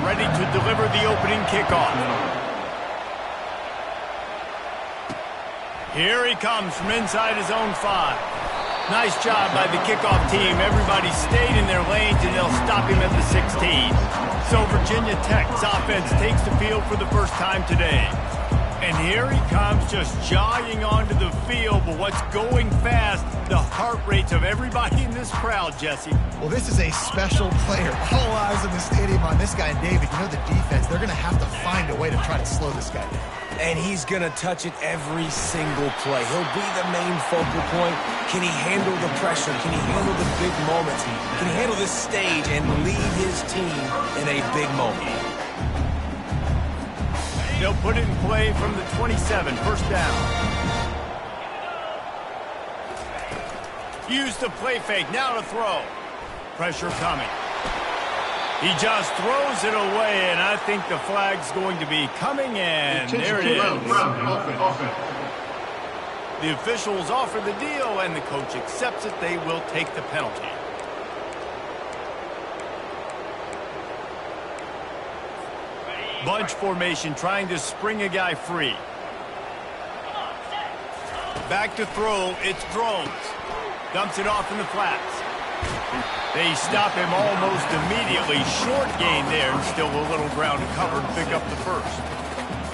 ready to deliver the opening kickoff. Here he comes from inside his own 5. Nice job by the kickoff team. Everybody stayed in their lanes, and they'll stop him at the 16. So Virginia Tech's offense takes the field for the first time today. And here he comes, just jogging onto the field. But what's going fast? The heart rates of everybody in this crowd, Jesse. Well, this is a special player. All eyes in the stadium on this guy. And David, you know the defense, they're going to have to find a way to try to slow this guy down. And he's going to touch it every single play. He'll be the main focal point. Can he handle the pressure? Can he handle the big moments? Can he handle this stage and lead his team in a big moment? They'll put it in play from the 27, first down. Use the play fake, now to throw. Pressure coming. He just throws it away, and I think the flag's going to be coming, and there it is. The officials offer the deal, and the coach accepts it. They will take the penalty. Bunch formation, trying to spring a guy free. Back to throw, it's Drones. Dumps it off in the flats. They stop him almost immediately. Short gain there, and still a little ground to cover and pick up the first.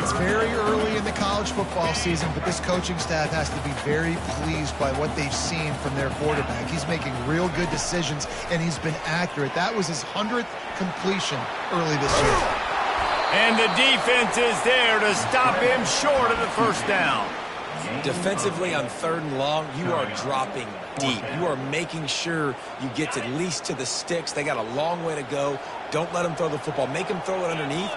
It's very early in the college football season, but this coaching staff has to be very pleased by what they've seen from their quarterback. He's making real good decisions, and he's been accurate. That was his 100th completion early this year. And the defense is there to stop him short of the first down. Defensively on 3rd and long, you are dropping deep. You are making sure you get at least to the sticks. They got a long way to go. Don't let them throw the football. Make them throw it underneath.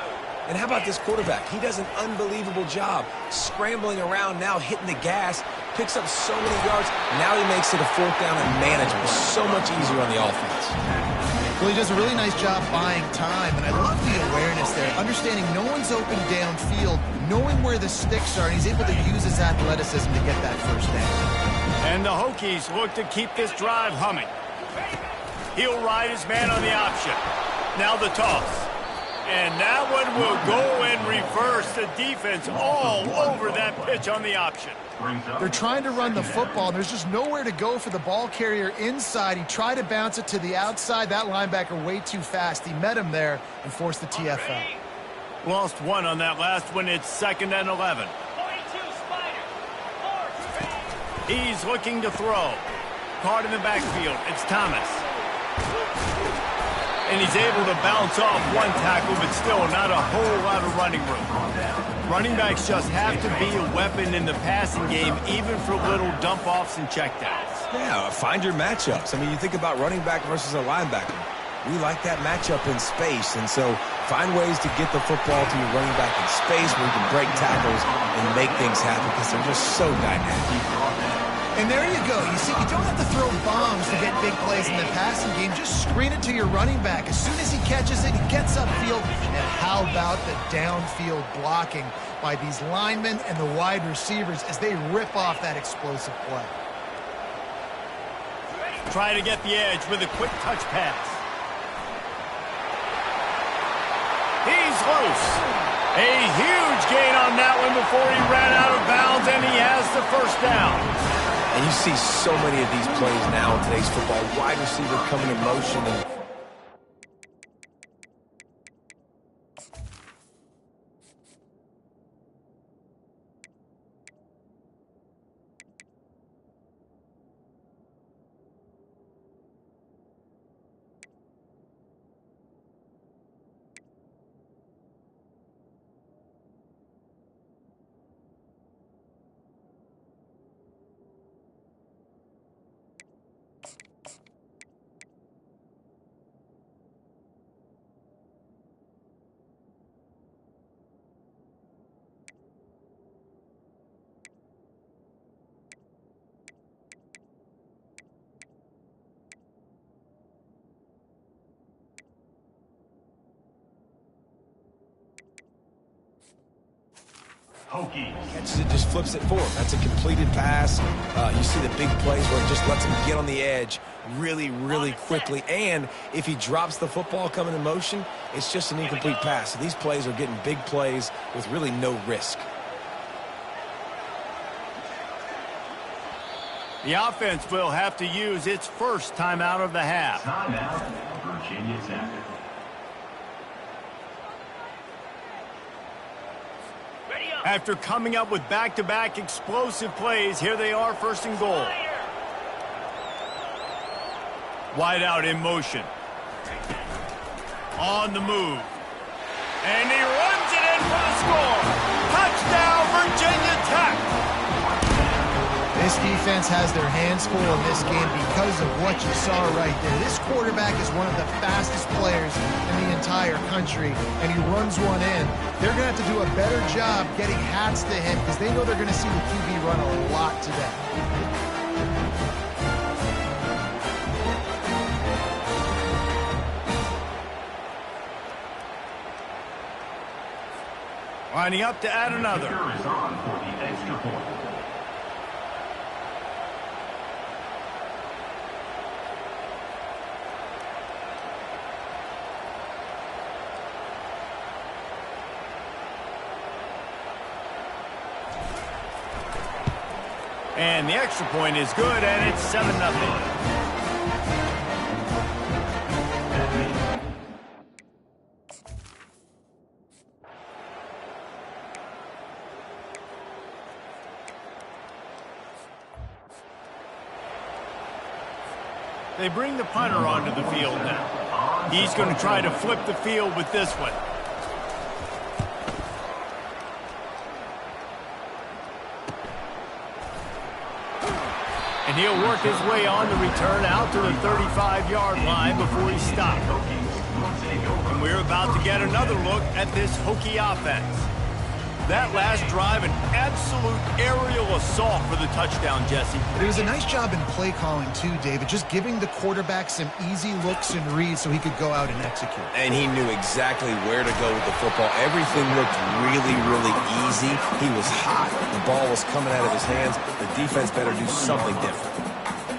And how about this quarterback? He does an unbelievable job scrambling around, now hitting the gas, picks up so many yards. Now he makes it a 4th down and manageable. So much easier on the offense. Well, he does a really nice job buying time, and I love the awareness there, understanding no one's open downfield, knowing where the sticks are, and he's able to use his athleticism to get that first down. And the Hokies look to keep this drive humming. He'll ride his man on the option. Now the toss. And that one will go in reverse. The defense all over that pitch on the option. They're trying to run the football, and there's just nowhere to go for the ball carrier inside. He tried to bounce it to the outside. That linebacker way too fast. He met him there and forced the TFL. Lost one on that last one. It's 2nd and 11. He's looking to throw. Caught in the backfield. It's Thomas. And he's able to bounce off one tackle, but still not a whole lot of running room. Running backs just have to be a weapon in the passing game, even for little dump-offs and checkdowns. Yeah, find your matchups. I mean, you think about running back versus a linebacker. We like that matchup in space, and so find ways to get the football to your running back in space where you can break tackles and make things happen because they're just so dynamic. And there you go. You see, you don't have to throw bombs to get big plays in the passing game. Just screen it to your running back. As soon as he catches it, he gets upfield. And how about the downfield blocking by these linemen and the wide receivers as they rip off that explosive play? Try to get the edge with a quick touch pass. He's loose. A huge gain on that one before he ran out of bounds, and he has the first down. And you see so many of these plays now in today's football. Wide receiver coming in motion and Catches it, just flips it forward. That's a completed pass. You see the big plays where it just lets him get on the edge really, really quickly. And if he drops the football coming in motion, it's just an incomplete pass. So these plays are getting big plays with really no risk. The offense will have to use its first timeout of the half. Timeout, Virginia Tech. After coming up with back-to-back explosive plays, here they are, first and goal. Wide out in motion. On the move. And he runs it in for the score. Touchdown, Virginia Tech. This defense has their hands full in this game because of what you saw right there. This quarterback is one of the fastest players in the entire country, and he runs one in. They're going to have to do a better job getting hats to him because they know they're going to see the QB run a lot today. Lining up to add another. Is on for the extra point. And the extra point is good, and it's 7-0. They bring the punter onto the field now. He's going to try to flip the field with this one. And he'll work his way on the return out to the 35-yard line before he stopped. And we're about to get another look at this Hokie offense. That last drive, an absolute aerial assault for the touchdown, Jesse. It was a nice job in play calling, too, David, just giving the quarterback some easy looks and reads so he could go out and execute. And he knew exactly where to go with the football. Everything looked really, really easy. He was hot. The ball was coming out of his hands. The defense better do something different.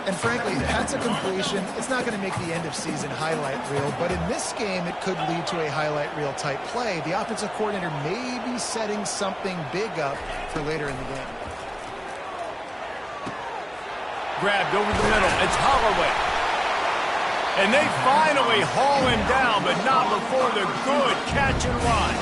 And frankly, that's a completion. It's not going to make the end-of-season highlight reel, but in this game, it could lead to a highlight reel type play. The offensive coordinator may be setting something big up for later in the game. Grabbed over the middle. It's Holloway. And they finally haul him down, but not before the good catch and run.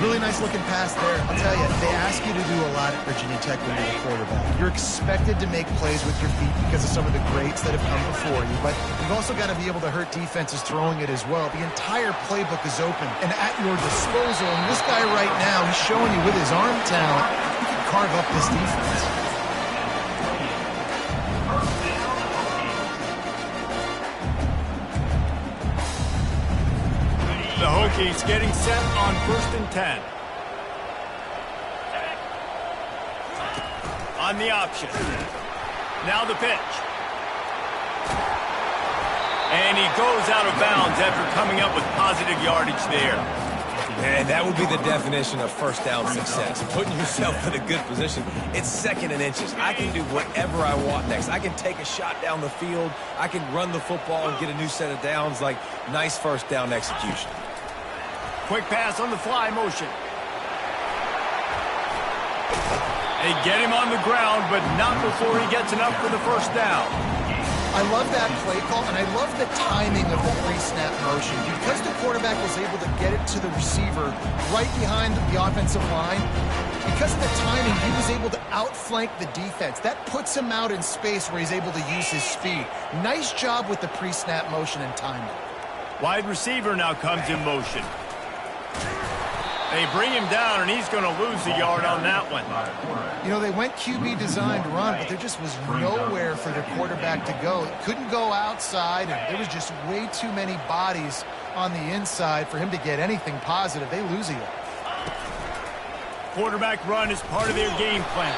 Really nice looking pass there. I'll tell you, they ask you to do a lot at Virginia Tech when you're a quarterback. You're expected to make plays with your feet because of some of the greats that have come before you, but you've also got to be able to hurt defenses throwing it as well. The entire playbook is open and at your disposal, and this guy right now, he's showing you with his arm talent, he can carve up this defense. The Hokies getting set on 1st and 10. On the option. Now the pitch. And he goes out of bounds after coming up with positive yardage there. And that would be the definition of first down success. Putting yourself in a good position. It's 2nd and inches. I can do whatever I want next. I can take a shot down the field. I can run the football and get a new set of downs. Like, nice first down execution. Quick pass on the fly motion. They get him on the ground, but not before he gets enough for the first down. I love that play call, and I love the timing of the pre-snap motion. Because the quarterback was able to get it to the receiver right behind the offensive line, because of the timing, he was able to outflank the defense. That puts him out in space where he's able to use his speed. Nice job with the pre-snap motion and timing. Wide receiver now comes in motion. They bring him down, and he's going to lose a yard on that one. You know, they went QB designed run, but there just was nowhere for their quarterback to go. Couldn't go outside, and there was just way too many bodies on the inside for him to get anything positive. They lose a yard. Quarterback run is part of their game plan.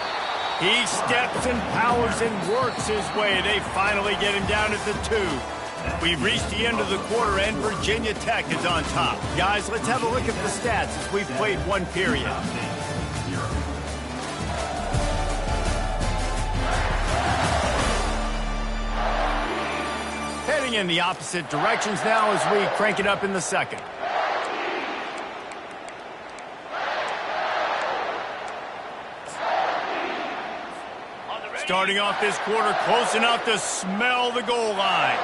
He steps and powers and works his way. They finally get him down at the 2. We've reached the end of the quarter, and Virginia Tech is on top. Guys, let's have a look at the stats as we've played one period. 0. Heading in the opposite directions now as we crank it up in the second. Starting off this quarter close enough to smell the goal line.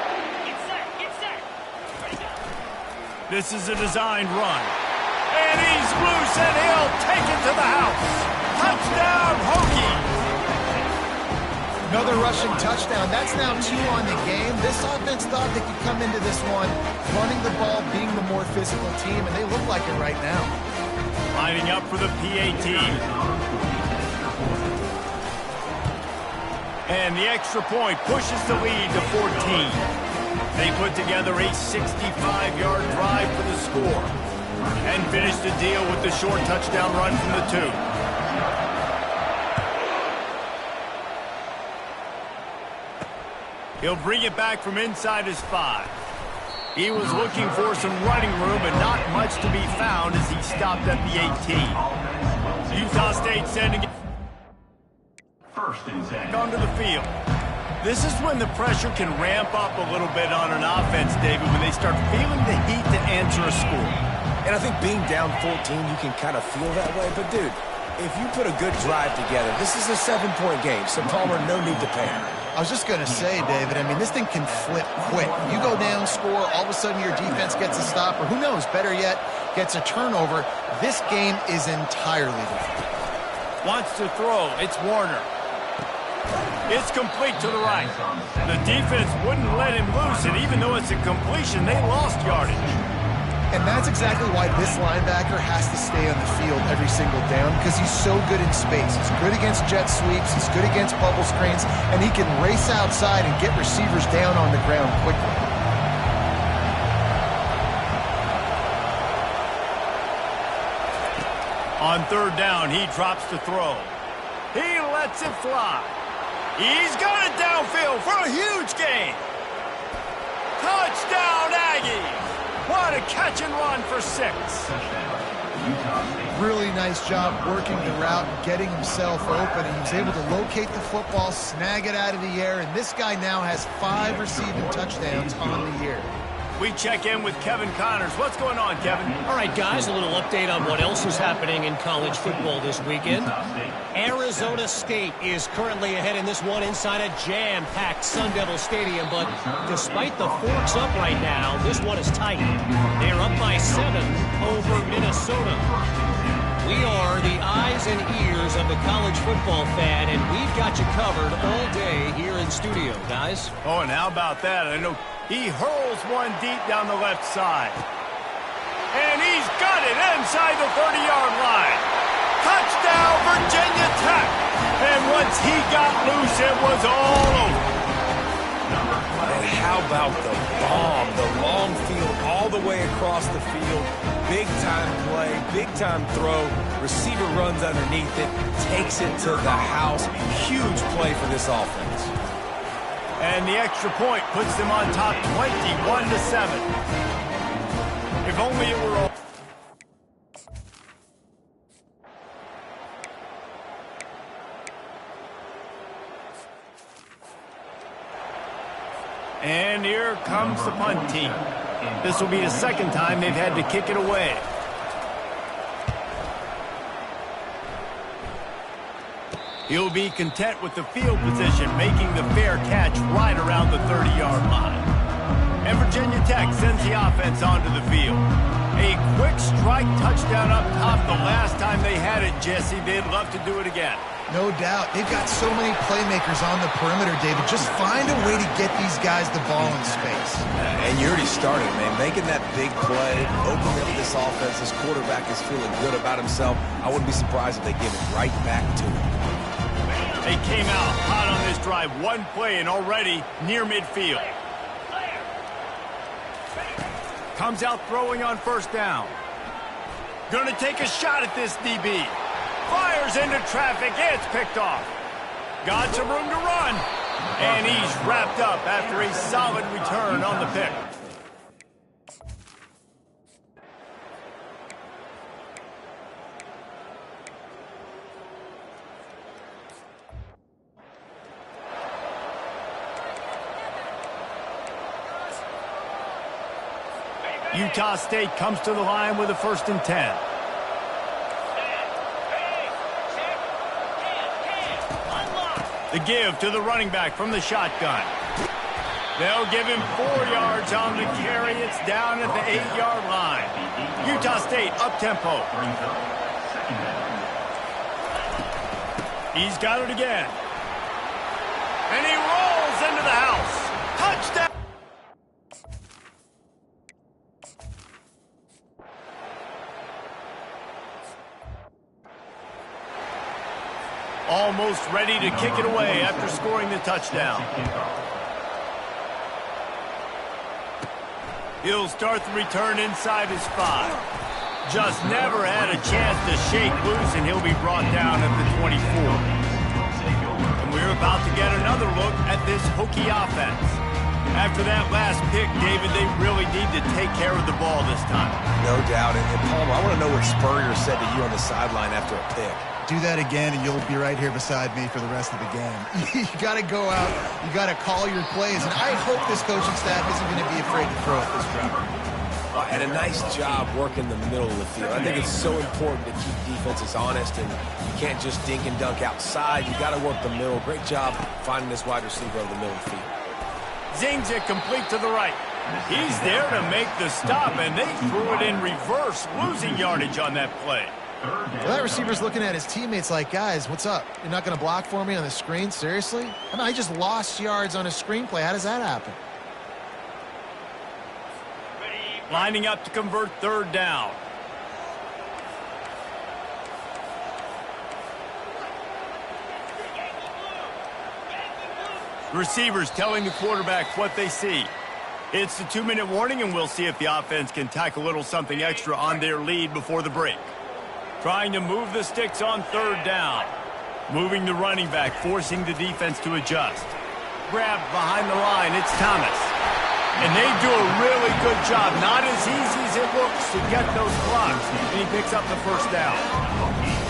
This is a designed run. And he's loose and he'll take it to the house. Touchdown, Hokies! Another rushing touchdown. That's now 2 on the game. This offense thought they could come into this one running the ball, being the more physical team, and they look like it right now. Lining up for the PAT. And the extra point pushes the lead to 14. They put together a 65-yard drive for the score and finish the deal with the short touchdown run from the 2. He'll bring it back from inside his 5. He was looking for some running room, but not much to be found as he stopped at the 18. Utah State sending it First and 10. onto the field. This is when the pressure can ramp up a little bit on an offense, David, when they start feeling the heat to answer a score. And I think being down 14, you can kind of feel that way. But, dude, if you put a good drive together, this is a 7-point game, so Palmer, no need to panic. I was just going to say, David, I mean, this thing can flip quick. You go down, score, all of a sudden your defense gets a stop, or who knows, better yet, gets a turnover. This game is entirely different. Wants to throw. It's Warner. It's complete to the right. The defense wouldn't let him loose, and even though it's a completion, they lost yardage. And that's exactly why this linebacker has to stay on the field every single down, because he's so good in space. He's good against jet sweeps, he's good against bubble screens, and he can race outside and get receivers down on the ground quickly. On third down, he drops to throw. He lets it fly. He's got it downfield for a huge gain. Touchdown, Aggies! What a catch and run for 6. Really nice job working the route and getting himself open. He was able to locate the football, snag it out of the air, and this guy now has 5 receiving touchdowns on the year. We check in with Kevin Connors. What's going on, Kevin? All right, guys, a little update on what else is happening in college football this weekend. Arizona State is currently ahead in this one inside a jam-packed Sun Devil Stadium, but despite the forks up right now, this one is tight. They're up by 7 over Minnesota. We are the eyes and ears of the college football fan, and we've got you covered all day here in studio, guys. Oh, and how about that? I know he hurls one deep down the left side. And he's got it inside the 30-yard line. Touchdown, Virginia Tech. And once he got loose, it was all over. And how about the bomb, the long field all the way across the field. Big-time play, big-time throw. Receiver runs underneath it, takes it to the house. Huge play for this offense. And the extra point puts them on top 21-7. If only it were all... And here comes the punt team. This will be the second time they've had to kick it away. He'll be content with the field position, making the fair catch right around the 30-yard line. And Virginia Tech sends the offense onto the field. A quick strike touchdown up top the last time they had it, Jesse. They'd love to do it again. No doubt. They've got so many playmakers on the perimeter, David. Just find a way to get these guys the ball in space. And you already started, man. Making that big play, opening up this offense. This quarterback is feeling good about himself. I wouldn't be surprised if they give it right back to him. They came out hot on this drive. One play and already near midfield. Comes out throwing on first down. Gonna take a shot at this DB. Fires into traffic. It's picked off. Got some room to run. And he's wrapped up after a solid return on the pick. Utah State comes to the line with a 1st and 10. The give to the running back from the shotgun. They'll give him 4 yards on the carry. It's down at the 8-yard line. Utah State up-tempo. He's got it again. And he rolls into the house. Touchdown! Almost ready to kick it away after scoring the touchdown. He'll start the return inside his 5. Just never had a chance to shake loose, and he'll be brought down at the 24. And we're about to get another look at this Hokie offense. After that last pick, David, they really need to take care of the ball this time. No doubt. And Palmer, I want to know what Spurrier said to you on the sideline after a pick. Do that again, and you'll be right here beside me for the rest of the game. You got to go out. You got to call your plays, and I hope this coaching staff isn't going to be afraid to throw at this drive. And a nice job working the middle of the field. I think it's so important to keep defenses honest, and you can't just dink and dunk outside. You got to work the middle. Great job finding this wide receiver over the middle of the field. Zings it complete to the right. He's there to make the stop, and they threw it in reverse, losing yardage on that play. Well, that receiver's looking at his teammates like, guys, what's up? You're not going to block for me on the screen? Seriously? I mean, I just lost yards on a screenplay. How does that happen? Lining up to convert 3rd down. Receivers telling the quarterback what they see. It's the 2-minute warning, and we'll see if the offense can tack a little something extra on their lead before the break. Trying to move the sticks on 3rd down. Moving the running back, forcing the defense to adjust. Grabbed behind the line, it's Thomas. And they do a really good job. Not as easy as it looks to get those blocks. And he picks up the 1st down.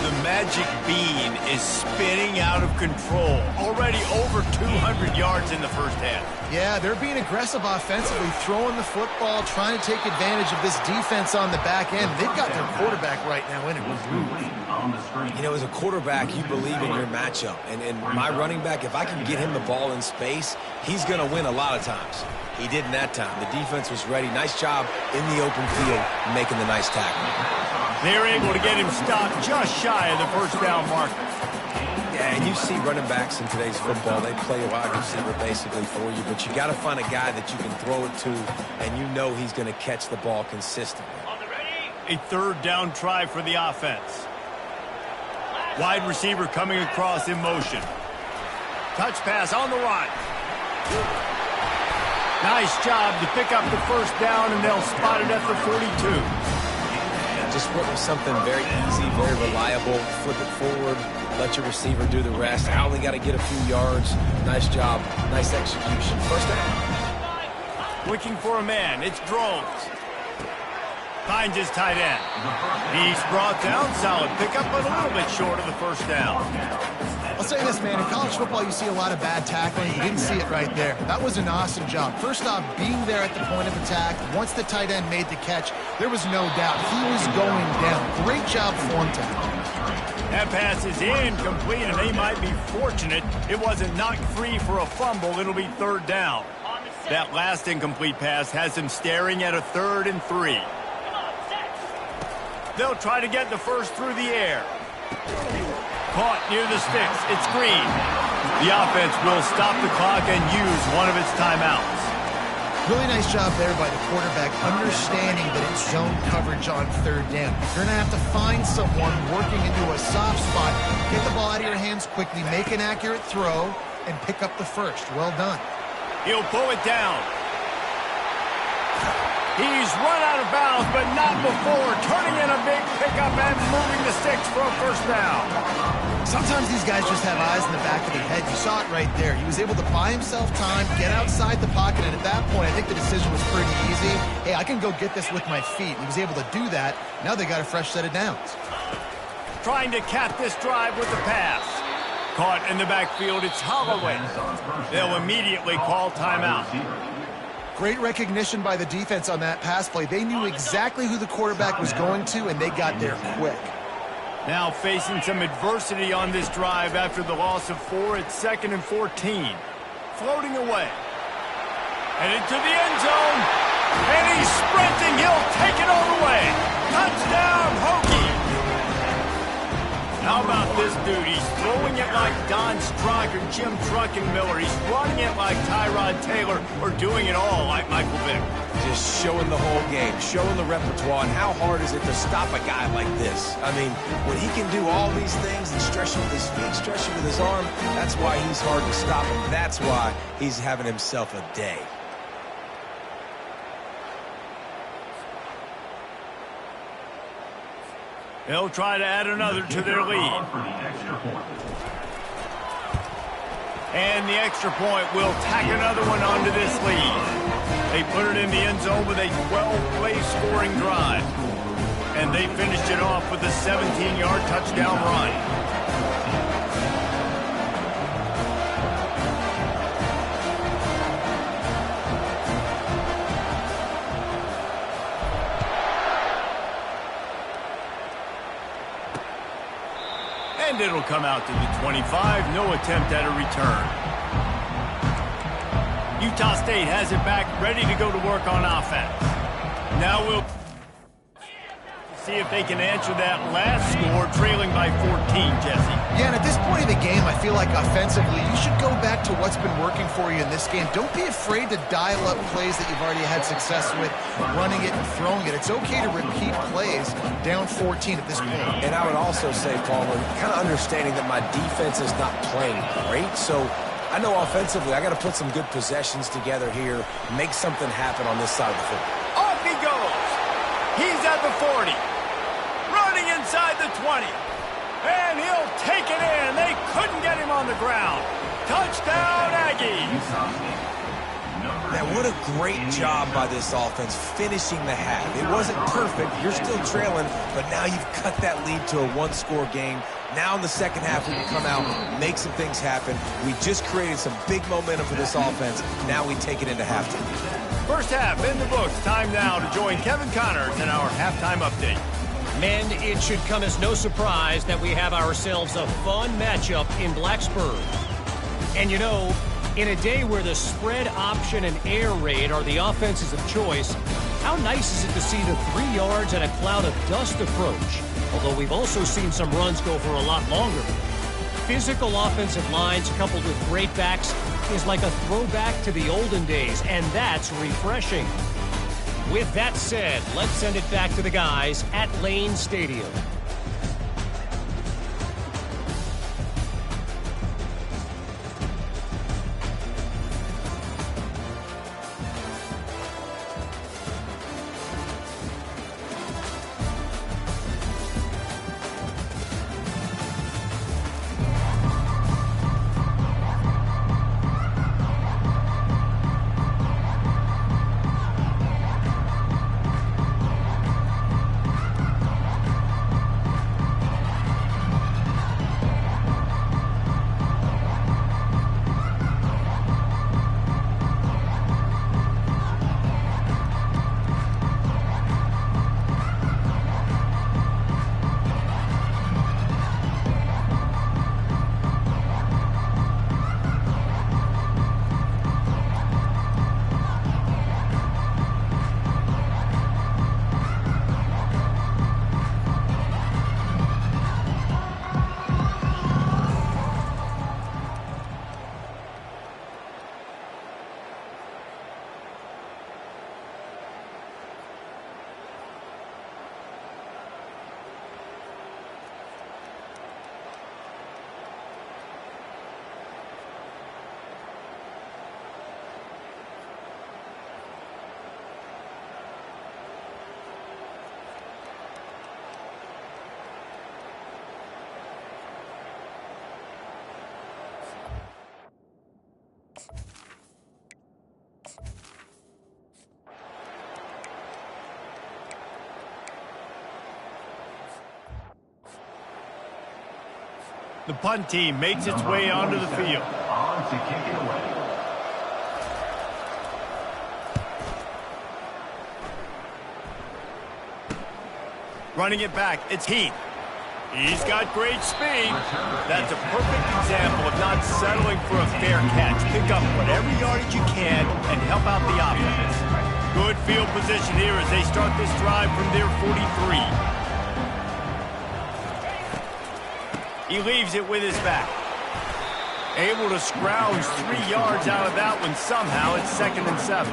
The magic bean is spinning out of control. Already over 200 yards in the 1st half. Yeah, they're being aggressive offensively, throwing the football, trying to take advantage of this defense on the back end. They've got their quarterback right now in it. You know, as a quarterback, you believe in your matchup. And my running back, if I can get him the ball in space, he's going to win a lot of times. He didn't that time. The defense was ready. Nice job in the open field making the nice tackle. They're able to get him stopped just shy of the 1st down marker. Yeah, and you see running backs in today's football, they play a wide receiver basically for you, but you got to find a guy that you can throw it to, and you know he's going to catch the ball consistently. A 3rd down try for the offense. Wide receiver coming across in motion. Touch pass on the run. Nice job to pick up the 1st down, and they'll spot it at the 42. Just work with something very easy, very reliable. Flip it forward, let your receiver do the rest. I only got to get a few yards. Nice job, nice execution. 1st down. Looking for a man, it's Drones. Finds his tight end. He's brought down, solid pickup, but a little bit short of the 1st down. I'll say this, man. In college football, you see a lot of bad tackling. You didn't see it right there. That was an awesome job. First off, being there at the point of attack. Once the tight end made the catch, there was no doubt he was going down. Great job form tackle. That pass is incomplete, and they might be fortunate it wasn't knocked free for a fumble. It'll be 3rd down. That last incomplete pass has them staring at a 3rd and 3. They'll try to get the 1st through the air. Caught near the sticks. It's Green. The offense will stop the clock and use one of its timeouts. Really nice job there by the quarterback, understanding that it's zone coverage on 3rd down. You're going to have to find someone working into a soft spot, get the ball out of your hands quickly, make an accurate throw, and pick up the 1st. Well done. He'll pull it down. He's run out of bounds, but not before turning in a big pickup and moving the sticks for a 1st down. Sometimes these guys just have eyes in the back of their head. You saw it right there. He was able to buy himself time, get outside the pocket, and at that point, I think the decision was pretty easy. Hey, I can go get this with my feet. He was able to do that. Now they got a fresh set of downs. Trying to cap this drive with the pass. Caught in the backfield, it's Holloway. They'll immediately call timeout. Great recognition by the defense on that pass play. They knew exactly who the quarterback was going to, and they got there quick. Now facing some adversity on this drive after the loss of 4 at 2nd and 14. Floating away. Headed to the end zone. And he's sprinting. He'll take it all the way. Touchdown, Hokie. How about this dude? He's throwing it like Don Strock or Jim Truckenmiller. He's running it like Tyrod Taylor, or doing it all like Michael Vick. Just showing the whole game, showing the repertoire, and how hard is it to stop a guy like this? I mean, when he can do all these things and stretch with his feet, stretch with his arm, that's why he's hard to stop, and that's why he's having himself a day. They'll try to add another to their lead. And the extra point will tack another one onto this lead. They put it in the end zone with a 12-play scoring drive. And they finished it off with a 17-yard touchdown run. And it'll come out to the 25. No attempt at a return. Utah State has it back, ready to go to work on offense. Now we'll see if they can answer that last score, trailing by 14, Jesse. Yeah, and at this point of the game, I feel like offensively, you should go back to what's been working for you in this game. Don't be afraid to dial up plays that you've already had success with, running it and throwing it. It's okay to repeat plays down 14 at this point. And I would also say, Paul, kind of understanding that my defense is not playing great, so I know offensively I got to put some good possessions together here, make something happen on this side of the football. Off he goes. He's at the 40. Running inside the 20. And he'll take it in. They couldn't get him on the ground. Touchdown, Aggies. Man, what a great job by this offense finishing the half. It wasn't perfect. You're still trailing, but now you've cut that lead to a one-score game. Now in the second half, we can come out, make some things happen. We just created some big momentum for this offense. Now we take it into halftime. First half in the books. Time now to join Kevin Connors in our halftime update. Men, it should come as no surprise that we have ourselves a fun matchup in Blacksburg. And you know, in a day where the spread option and air raid are the offenses of choice, how nice is it to see the 3 yards and a cloud of dust approach? Although we've also seen some runs go for a lot longer. Physical offensive lines coupled with great backs is like a throwback to the olden days, and that's refreshing. With that said, let's send it back to the guys at Lane Stadium. The punt team makes its way onto the field. On to kick it away. Running it back, it's Heath. He's got great speed. That's a perfect example of not settling for a fair catch. Pick up whatever yardage you can and help out the offense. Good field position here as they start this drive from their 43. He leaves it with his back. Able to scrounge 3 yards out of that one somehow. It's 2nd and 7.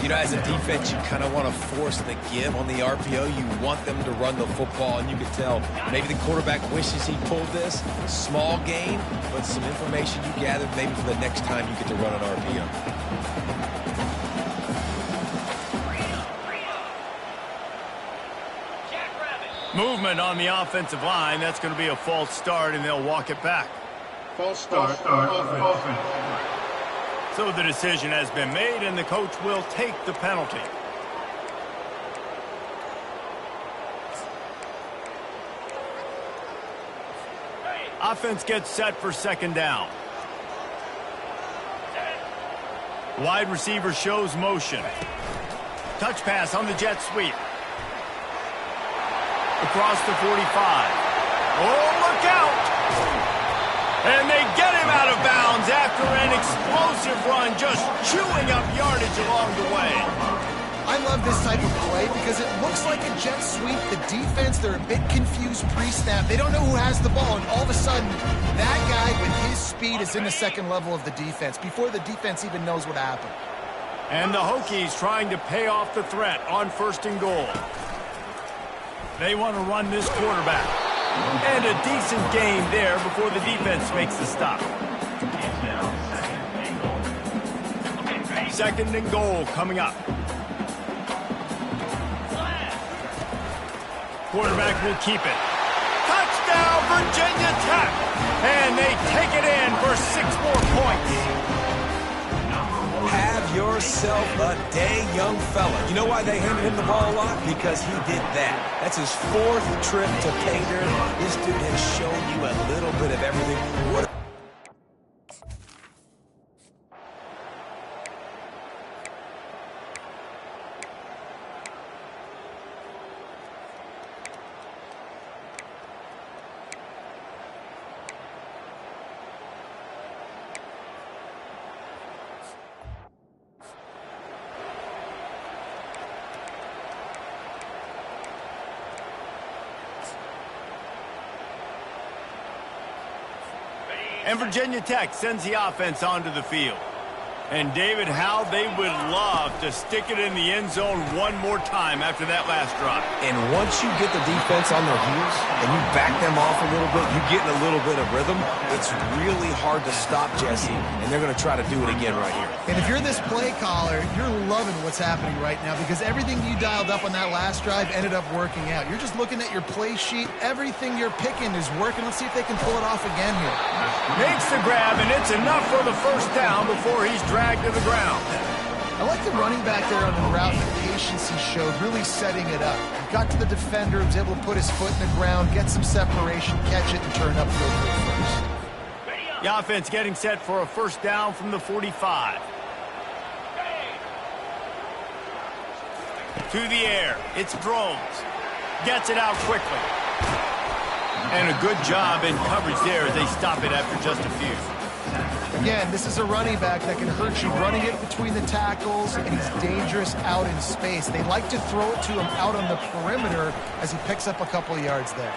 You know, as a defense, you kind of want to force the give on the RPO. You want them to run the football, and you can tell maybe the quarterback wishes he pulled this. Small gain, but some information you gathered maybe for the next time you get to run an RPO. Movement on the offensive line. That's going to be a false start, and they'll walk it back. False start. Offense. So the decision has been made, and the coach will take the penalty. Offense gets set for 2nd down. Wide receiver shows motion. Touch pass on the jet sweep. Across the 45. Oh, look out! And they get him out of bounds after an explosive run, just chewing up yardage along the way. I love this type of play because it looks like a jet sweep. The defense, they're a bit confused pre-snap. They don't know who has the ball, and all of a sudden, that guy with his speed is in the 2nd level of the defense before the defense even knows what happened. And the Hokies trying to pay off the threat on 1st and goal. They want to run this quarterback. And a decent gain there before the defense makes the stop. 2nd and goal coming up. Quarterback will keep it. Touchdown, Virginia Tech! And they take it in for 6 more points. Have yourself a day, young fella. You know why they handed him the ball a lot? Because he did that. That's his 4th trip to pay dirt. This dude has shown you a little bit of everything. What And Virginia Tech sends the offense onto the field. And David, how they would love to stick it in the end zone one more time after that last drive. And once you get the defense on their heels and you back them off a little bit, you get in a little bit of rhythm, it's really hard to stop Jesse, and they're going to try to do it again right here. And if you're this play caller, you're loving what's happening right now because everything you dialed up on that last drive ended up working out. You're just looking at your play sheet. Everything you're picking is working. Let's see if they can pull it off again here. Makes the grab, and it's enough for the 1st down before he's dragged to the ground. I like the running back there on the route and the patience he showed, really setting it up. He got to the defender, was able to put his foot in the ground, get some separation, catch it, and turn upfield for the 1st. The offense getting set for a 1st down from the 45. To the air, it's Drones. Gets it out quickly. And a good job in coverage there as they stop it after just a few. Again, this is a running back that can hurt you running it between the tackles, and he's dangerous out in space. They like to throw it to him out on the perimeter as he picks up a couple of yards there.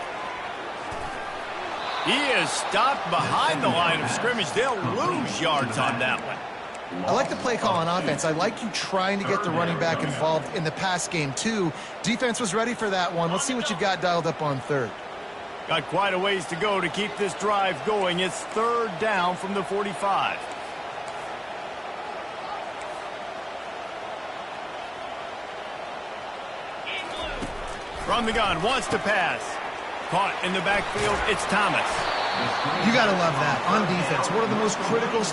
He is stopped behind the line of scrimmage. They'll lose yards on that one. I like the play call on offense. I like you trying to get the running back involved in the pass game, too. Defense was ready for that one. Let's see what you've got dialed up on 3rd. Got quite a ways to go to keep this drive going. It's 3rd down from the 45. From the gun, wants to pass. Caught in the backfield, it's Thomas. You got to love that on defense. One of the most critical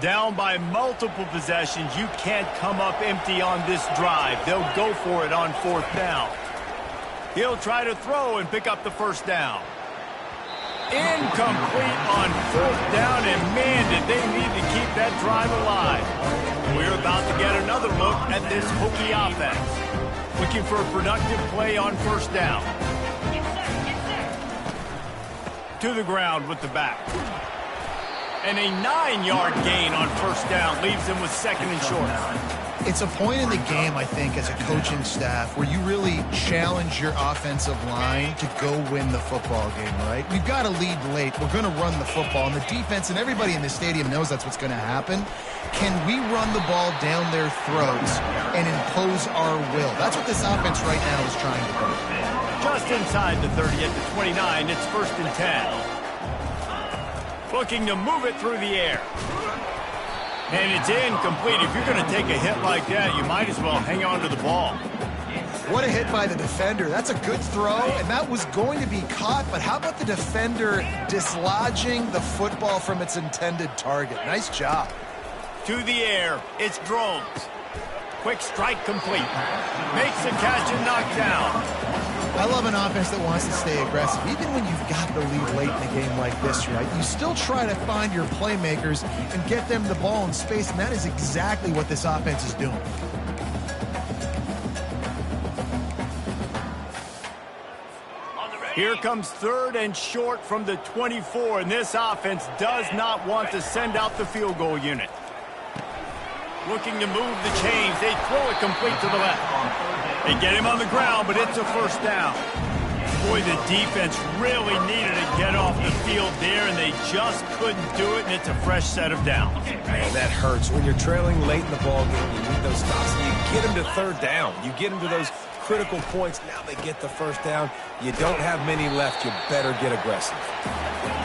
Down by multiple possessions, you can't come up empty on this drive. They'll go for it on 4th down. He'll try to throw and pick up the 1st down. Incomplete on 4th down, and man, did they need to keep that drive alive. We're about to get another look at this Hokie offense. Looking for a productive play on 1st down. To the ground with the back. And a 9-yard gain on 1st down leaves them with 2nd and short. It's a point in the game, I think, as a coaching staff, where you really challenge your offensive line to go win the football game, right? We've got to lead late. We're going to run the football. And the defense and everybody in the stadium knows that's what's going to happen. Can we run the ball down their throats and impose our will? That's what this offense right now is trying to do. Just inside the 30 at the 29, it's 1st and 10. Looking to move it through the air. And it's incomplete. If you're going to take a hit like that, you might as well hang on to the ball. What a hit by the defender. That's a good throw, and that was going to be caught, but how about the defender dislodging the football from its intended target? Nice job. To the air, it's Drones. Quick strike complete. Makes the catch and knocked down. I love an offense that wants to stay aggressive. Even when you've got the lead late in a game like this, right? You still try to find your playmakers and get them the ball in space, and that is exactly what this offense is doing. Here comes 3rd and short from the 24, and this offense does not want to send out the field goal unit. Looking to move the chains. They throw it complete to the left. They get him on the ground, but it's a 1st down. Boy, the defense really needed to get off the field there, and they just couldn't do it, and it's a fresh set of downs. Man, that hurts. When you're trailing late in the ball game, you need those stops. You get them to 3rd down. You get them to those critical points. Now they get the 1st down. You don't have many left. You better get aggressive.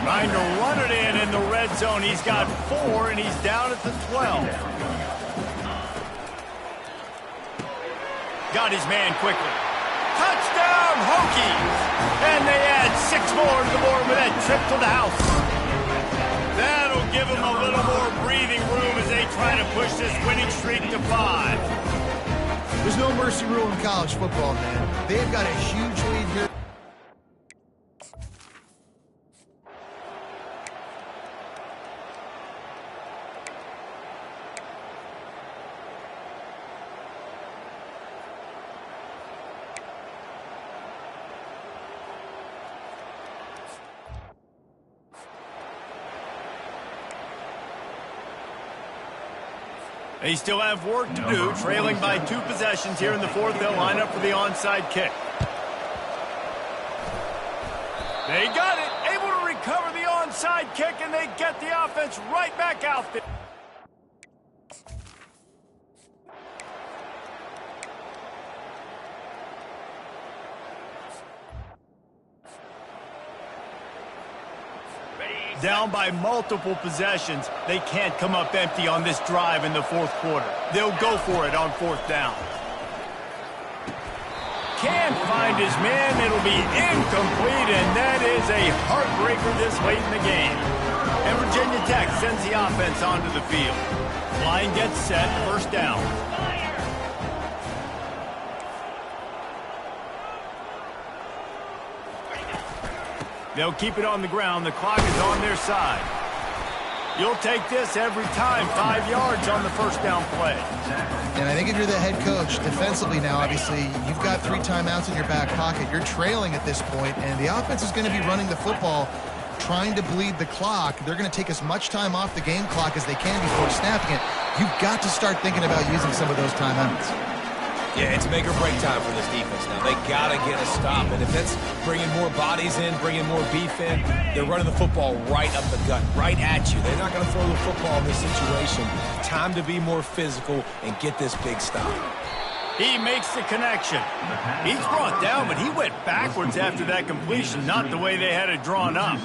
Trying to run it in the red zone. He's got 4, and he's down at the 12. Got his man quickly. Touchdown, Hokies! And they add 6 more to the board with that trip to the house. That'll give them a little more breathing room as they try to push this winning streak to 5. There's no mercy rule in college football, man. They've got a huge lead here. They still have work to do, trailing by 2 possessions here in the 4th. They'll line up for the onside kick. They got it, able to recover the onside kick, and they get the offense right back out there. Down by multiple possessions. They can't come up empty on this drive in the 4th quarter. They'll go for it on 4th down. Can't find his man. It'll be incomplete, and that is a heartbreaker this late in the game. And Virginia Tech sends the offense onto the field. Line gets set, 1st down. They'll keep it on the ground. The clock is on their side. You'll take this every time. 5 yards on the 1st down play. And I think if you're the head coach, defensively now, obviously, you've got 3 timeouts in your back pocket. You're trailing at this point, and the offense is going to be running the football, trying to bleed the clock. They're going to take as much time off the game clock as they can before snapping it. You've got to start thinking about using some of those timeouts. Yeah, it's make or break time for this defense now. They got to get a stop, and if that's bringing more bodies in, bringing more beef in, they're running the football right up the gut, right at you. They're not going to throw the football in this situation. Time to be more physical and get this big stop. He makes the connection. He's brought down, but he went backwards after that completion, not the way they had it drawn up.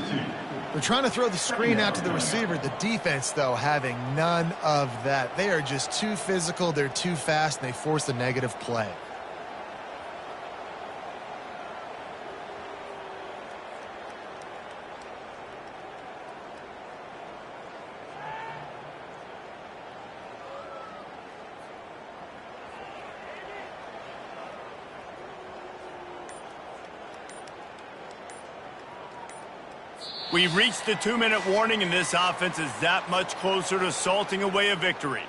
They're trying to throw the screen out to the receiver. The defense, though, having none of that. They are just too physical. They're too fast, and they force a negative play. We've reached the 2-minute warning, and this offense is that much closer to salting away a victory.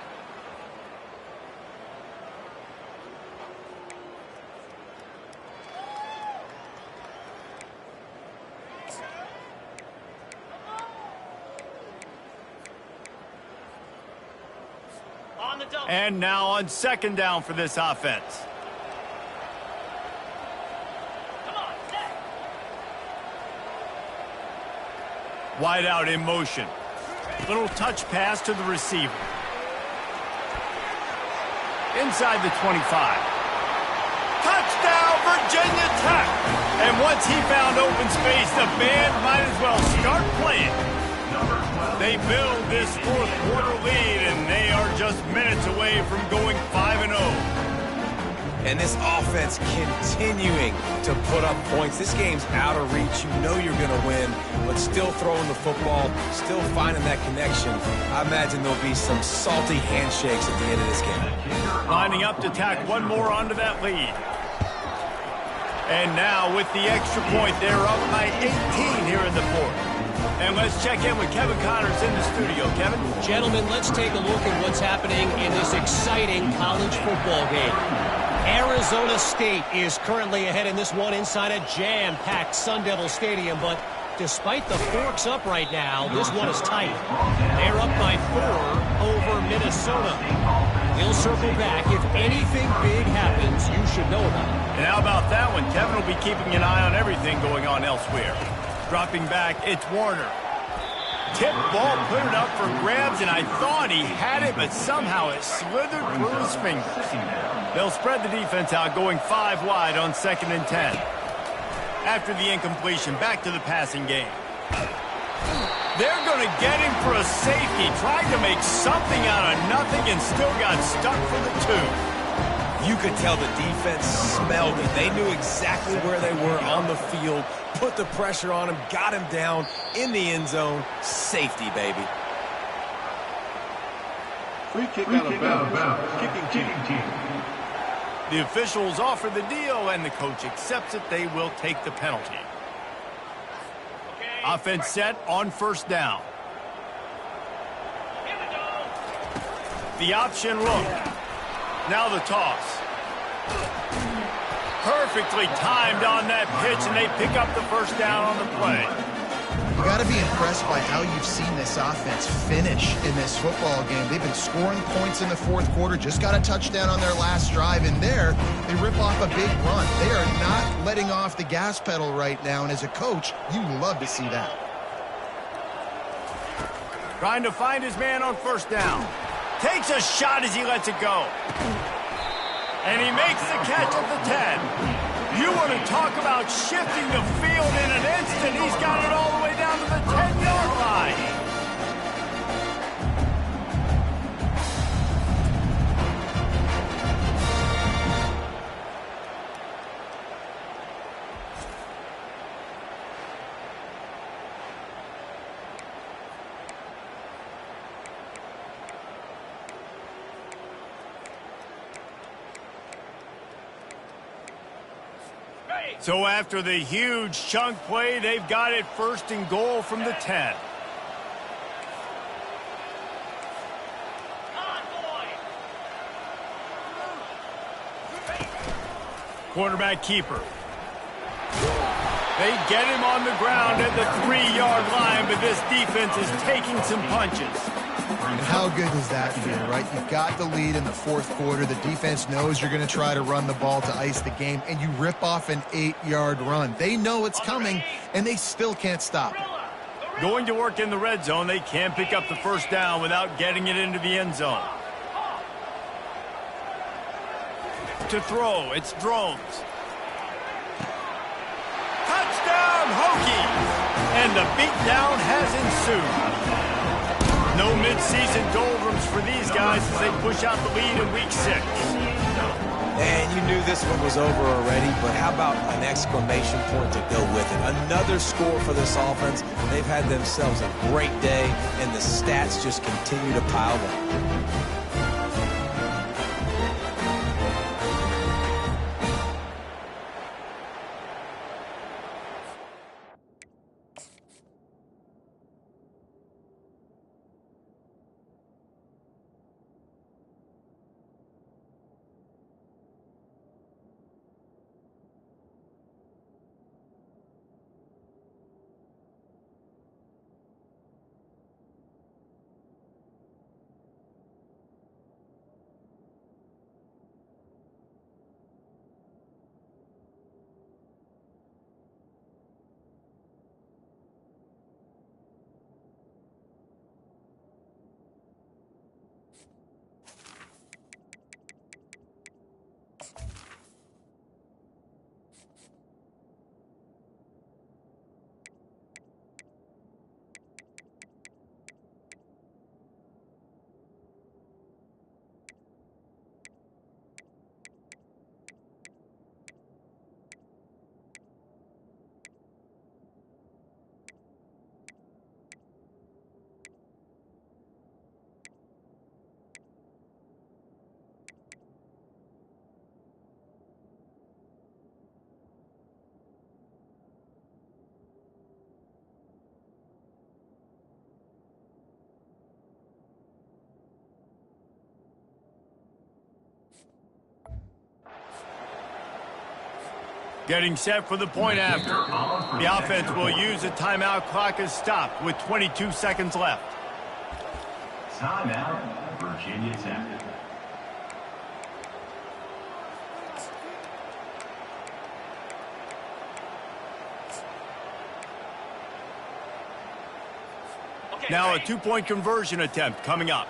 And now on 2nd down for this offense. Wide out in motion. Little touch pass to the receiver. Inside the 25. Touchdown, Virginia Tech! And once he found open space, the band might as well start playing. They build this 4th quarter lead, and they are just minutes away from going 5-0. And this offense continuing to put up points. This game's out of reach. You know you're going to win, but still throwing the football, still finding that connection. I imagine there'll be some salty handshakes at the end of this game. Lining up to tack one more onto that lead. And now with the extra point, they're up by 18 here in the 4th. And let's check in with Kevin Connors in the studio. Kevin? Gentlemen, let's take a look at what's happening in this exciting college football game. Arizona State is currently ahead in this one inside a jam-packed Sun Devil Stadium, but despite the forks up right now, this one is tight. They're up by 4 over Minnesota. We'll circle back. If anything big happens, you should know about it. And how about that one? Kevin will be keeping an eye on everything going on elsewhere. Dropping back, it's Warner. Tip ball, put it up for grabs, and I thought he had it, but somehow it slithered through his fingers. They'll spread the defense out, going 5 wide on 2nd and 10. After the incompletion, back to the passing game. They're going to get him for a safety. Tried to make something out of nothing and still got stuck for the 2. You could tell the defense smelled it. They knew exactly where they were on the field, put the pressure on him, got him down in the end zone. Safety, baby. Free kick out of bounds. Kicking team. The officials offer the deal, and the coach accepts it. They will take the penalty. Offense set on 1st down. The option look. Now the toss. Perfectly timed on that pitch, and they pick up the 1st down on the play. You got to be impressed by how you've seen this offense finish in this football game. They've been scoring points in the 4th quarter, just got a touchdown on their last drive, and there they rip off a big run. They are not letting off the gas pedal right now, and as a coach, you love to see that. Trying to find his man on 1st down. Takes a shot as he lets it go. And he makes the catch at the 10. You want to talk about shifting the field in an instant. He's got it all the way down to the 10-yard line. So after the huge chunk play, they've got it 1st and goal from the 10. Quarterback keeper. They get him on the ground at the 3-yard line, but this defense is taking some punches. And how good does that feel, right? You've got the lead in the 4th quarter. The defense knows you're going to try to run the ball to ice the game, and you rip off an 8-yard run. They know it's coming, and they still can't stop it. Going to work in the red zone, they can't pick up the 1st down without getting it into the end zone. To throw, it's Drones. Touchdown, Hokies! And the beatdown has ensued. No mid-season doldrums for these guys as they push out the lead in Week 6. And you knew this one was over already, but how about an exclamation point to go with it? Another score for this offense. They've had themselves a great day, and the stats just continue to pile up. Getting set for the point after. The offense will use a timeout. Clock is stopped with 22 seconds left. Timeout, Virginia Tech. Now a two-point conversion attempt coming up.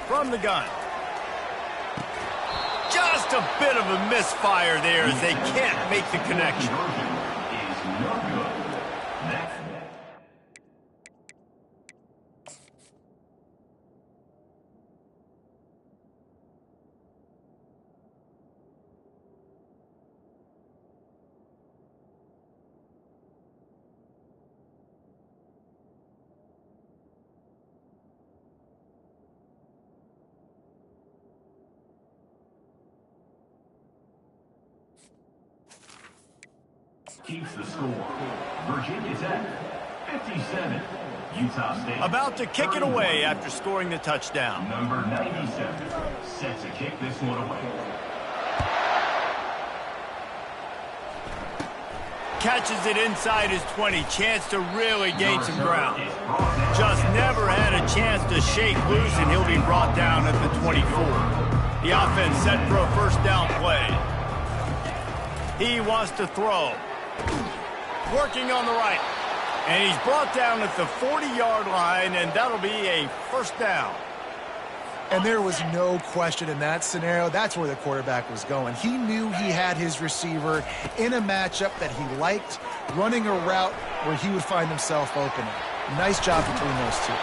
From the gun. Just a bit of a misfire there as they can't make the connection. Is no good. Next. Keeps the score. Virginia Tech, 57. Utah State. About to kick 31. it away after scoring the touchdown. Number 97. Set to kick this one away. Catches it inside his 20. Chance to really gain some ground. Just never had a chance to shake loose, and he'll be brought down at the 24. The offense set for a first down play. He wants to throw. Working on the right. And he's brought down at the 40-yard line, and that'll be a first down. And there was no question in that scenario. That's where the quarterback was going. He knew he had his receiver in a matchup that he liked, running a route where he would find himself open. Nice job between those two.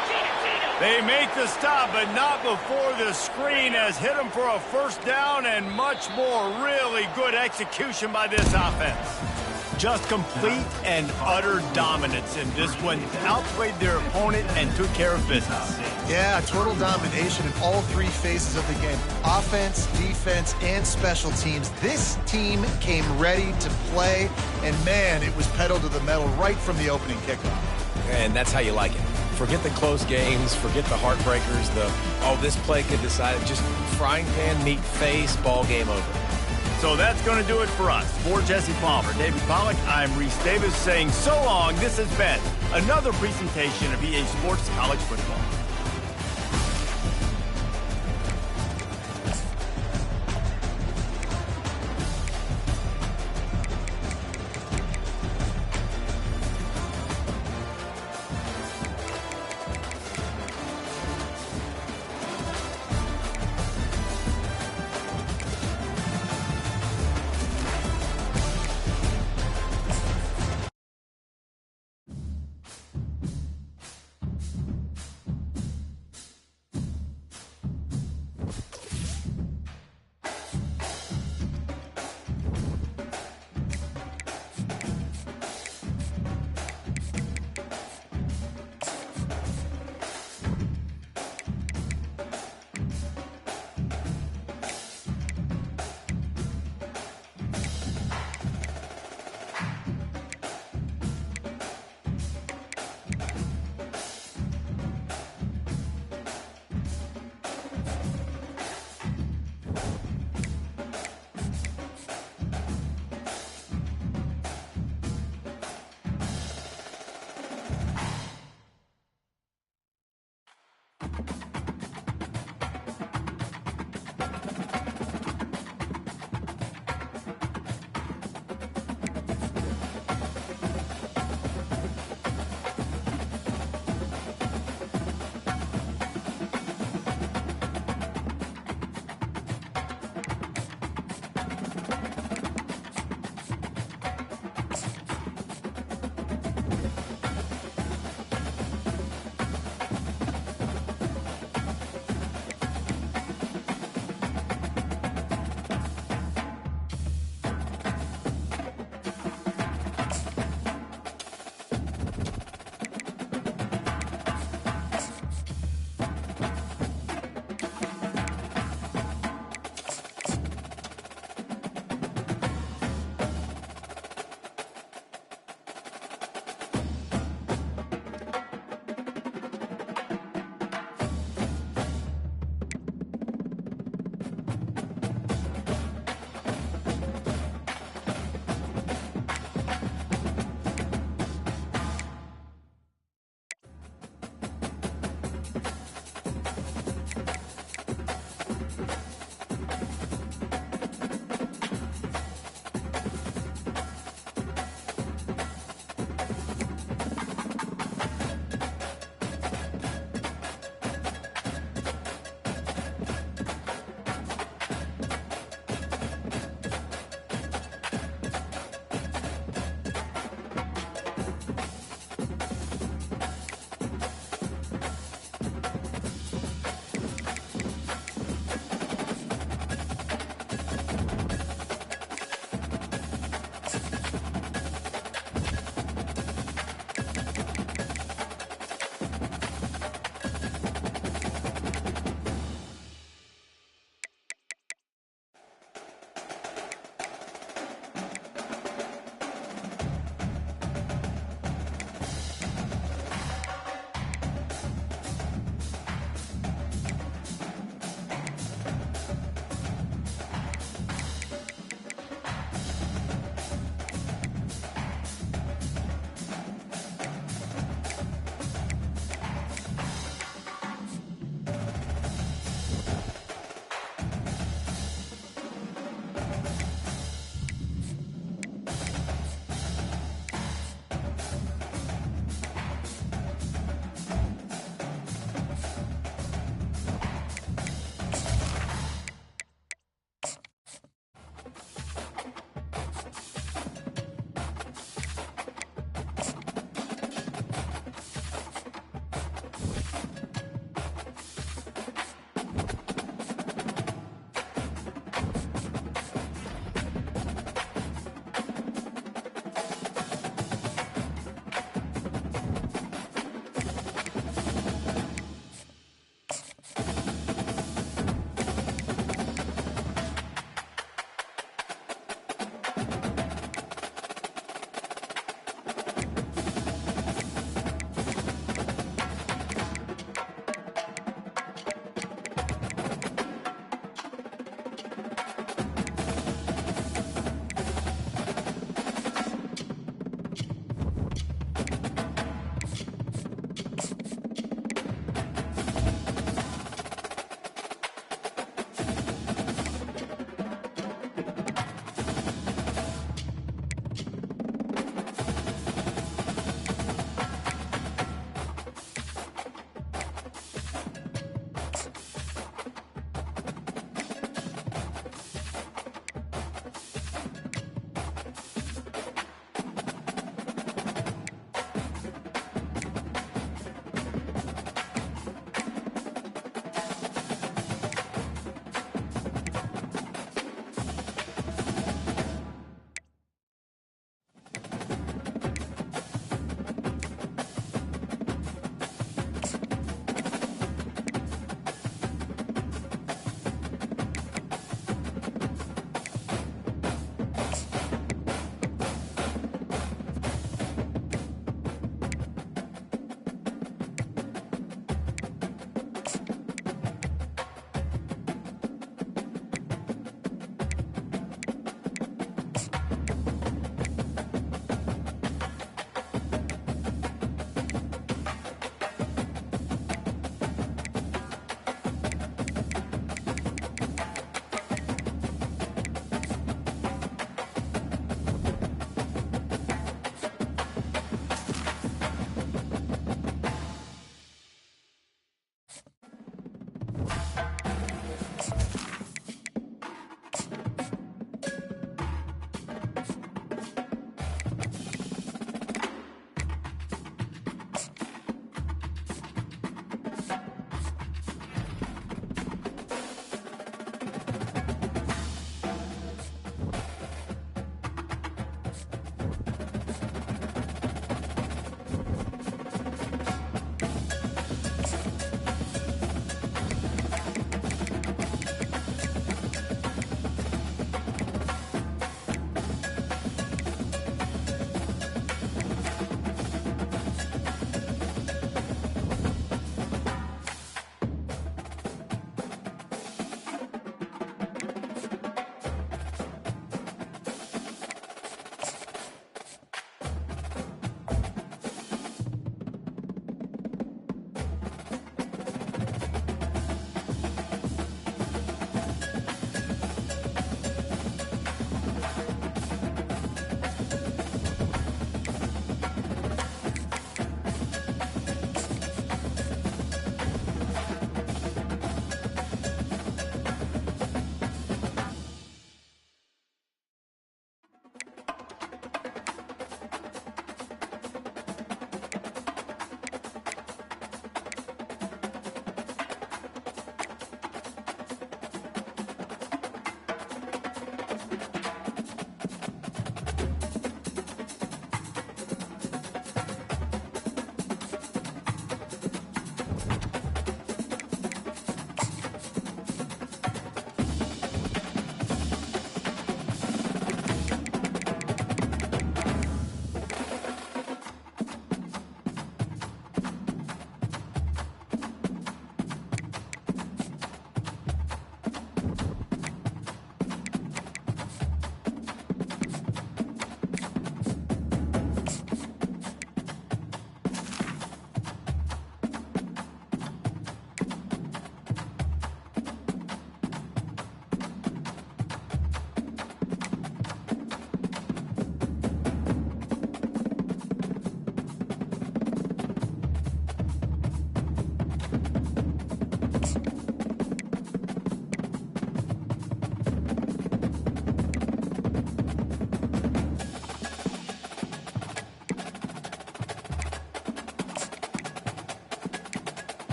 They make the stop, but not before the screen has hit him for a first down, and much more really good execution by this offense. Just complete and utter dominance in this one. Outplayed their opponent and took care of business. Yeah, total domination in all three phases of the game. Offense, defense, and special teams. This team came ready to play, and man, it was pedal to the metal right from the opening kickoff. And that's how you like it. Forget the close games, forget the heartbreakers, this play could decide it. Just frying pan, meat face, ball game over. So that's going to do it for us. For Jesse Palmer, David Pollack, I'm Reese Davis saying so long. This has been another presentation of EA Sports College Football.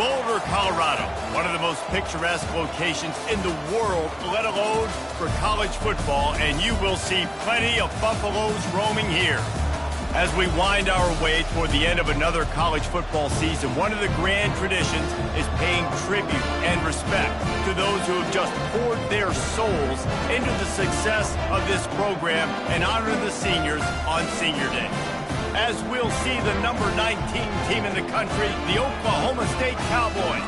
Boulder, Colorado, one of the most picturesque locations in the world, let alone for college football, and you will see plenty of Buffaloes roaming here. As we wind our way toward the end of another college football season, one of the grand traditions is paying tribute and respect to those who have just poured their souls into the success of this program and honor the seniors on Senior Day. As we'll see the number 19 team in the country, the Oklahoma State Cowboys,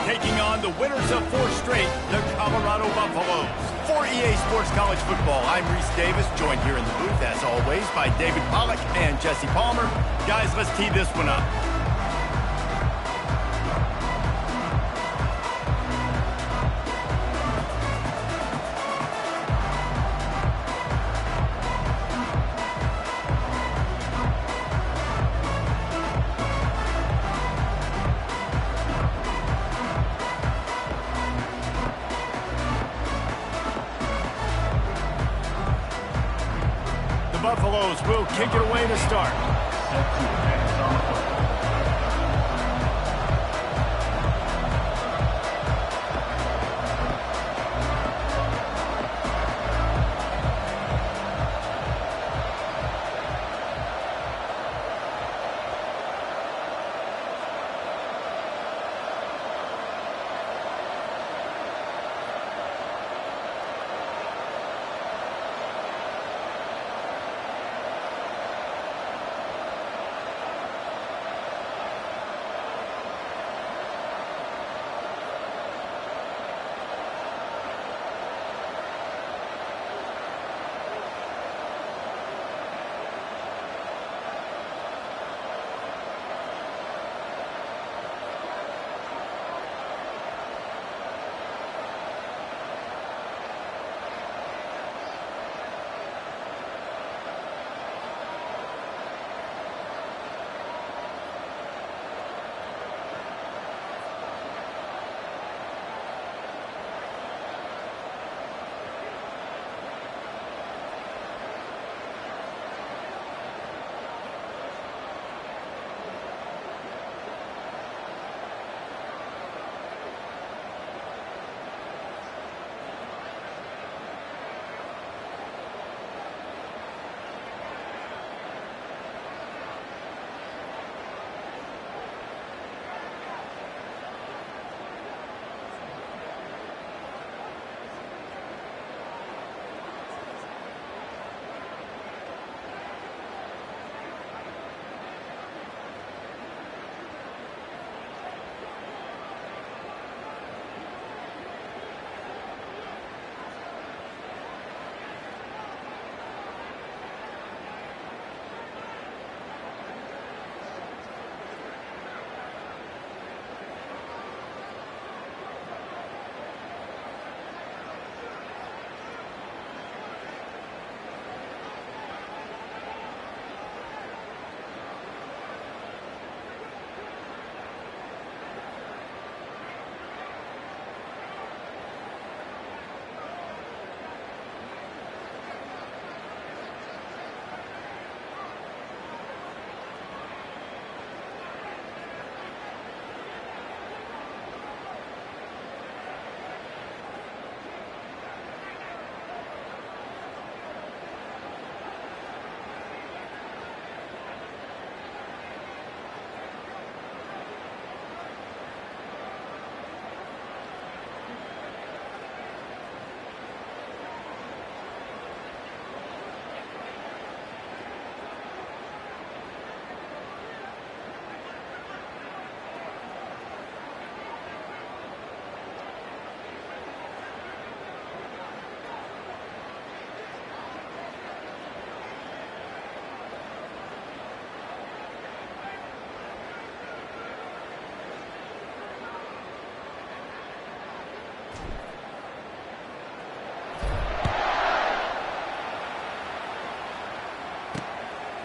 taking on the winners of 4 straight, the Colorado Buffaloes. For EA Sports College Football, I'm Reese Davis, joined here in the booth, as always, by David Pollack and Jesse Palmer. Guys, let's tee this one up. Buffaloes will kick it away to start.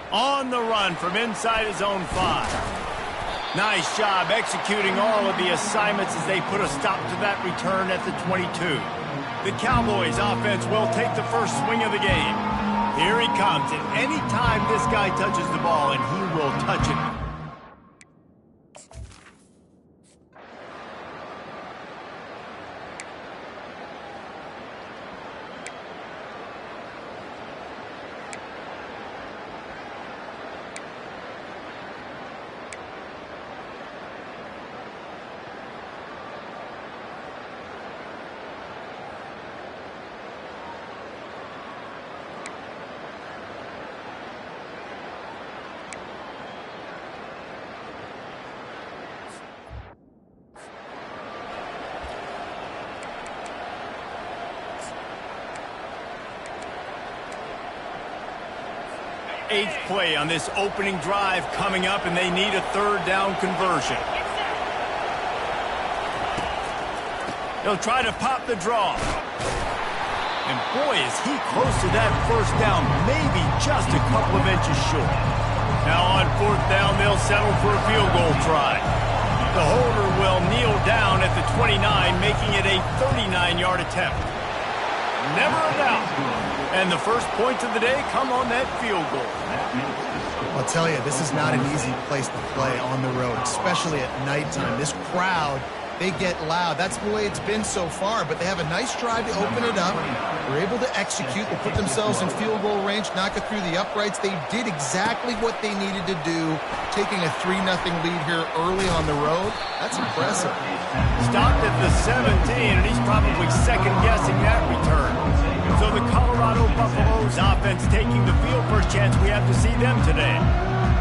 On the run from inside his own 5. Nice job executing all of the assignments as they put a stop to that return at the 22. The Cowboys offense will take the first swing of the game. Here he comes, and any time this guy touches the ball, and he will touch it. 8th play on this opening drive coming up, and they need a 3rd down conversion. He'll try to pop the draw. And boy, is he close to that 1st down, maybe just a couple of inches short. Now on 4th down, they'll settle for a field goal try. The holder will kneel down at the 29, making it a 39-yard attempt. Never a doubt. And the first points of the day come on that field goal. I'll tell you, this is not an easy place to play on the road, especially at nighttime. This crowd, they get loud. That's the way it's been so far, but they have a nice drive to open it up. They're able to execute. They put themselves in field goal range, knock it through the uprights. They did exactly what they needed to do, taking a 3-0 lead here early on the road. That's impressive. Stopped at the 17, and he's probably second-guessing that return. So the Colorado Buffaloes offense taking the field. First chance we have to see them today.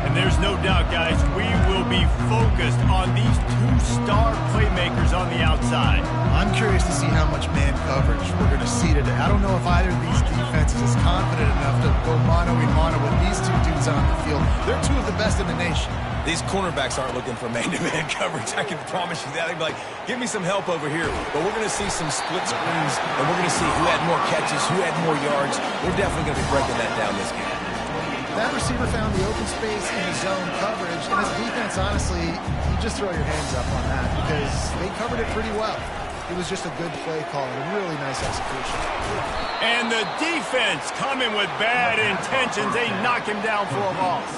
And there's no doubt, guys, we will be focused on these 2 star playmakers on the outside. I'm curious to see how much man coverage we're going to see today. I don't know if either of these defenses is confident enough to go mano-a-mano with these 2 dudes on the field. They're 2 of the best in the nation. These cornerbacks aren't looking for man-to-man coverage. I can promise you that. They'd be like, give me some help over here. But we're going to see some split screens, and we're going to see who had more catches, who had more yards. We're definitely going to be breaking that down this game. That receiver found the open space in the zone coverage, and his defense, honestly, you just throw your hands up on that because they covered it pretty well. It was just a good play call and a really nice execution. And the defense coming with bad intentions. They knock him down for a loss.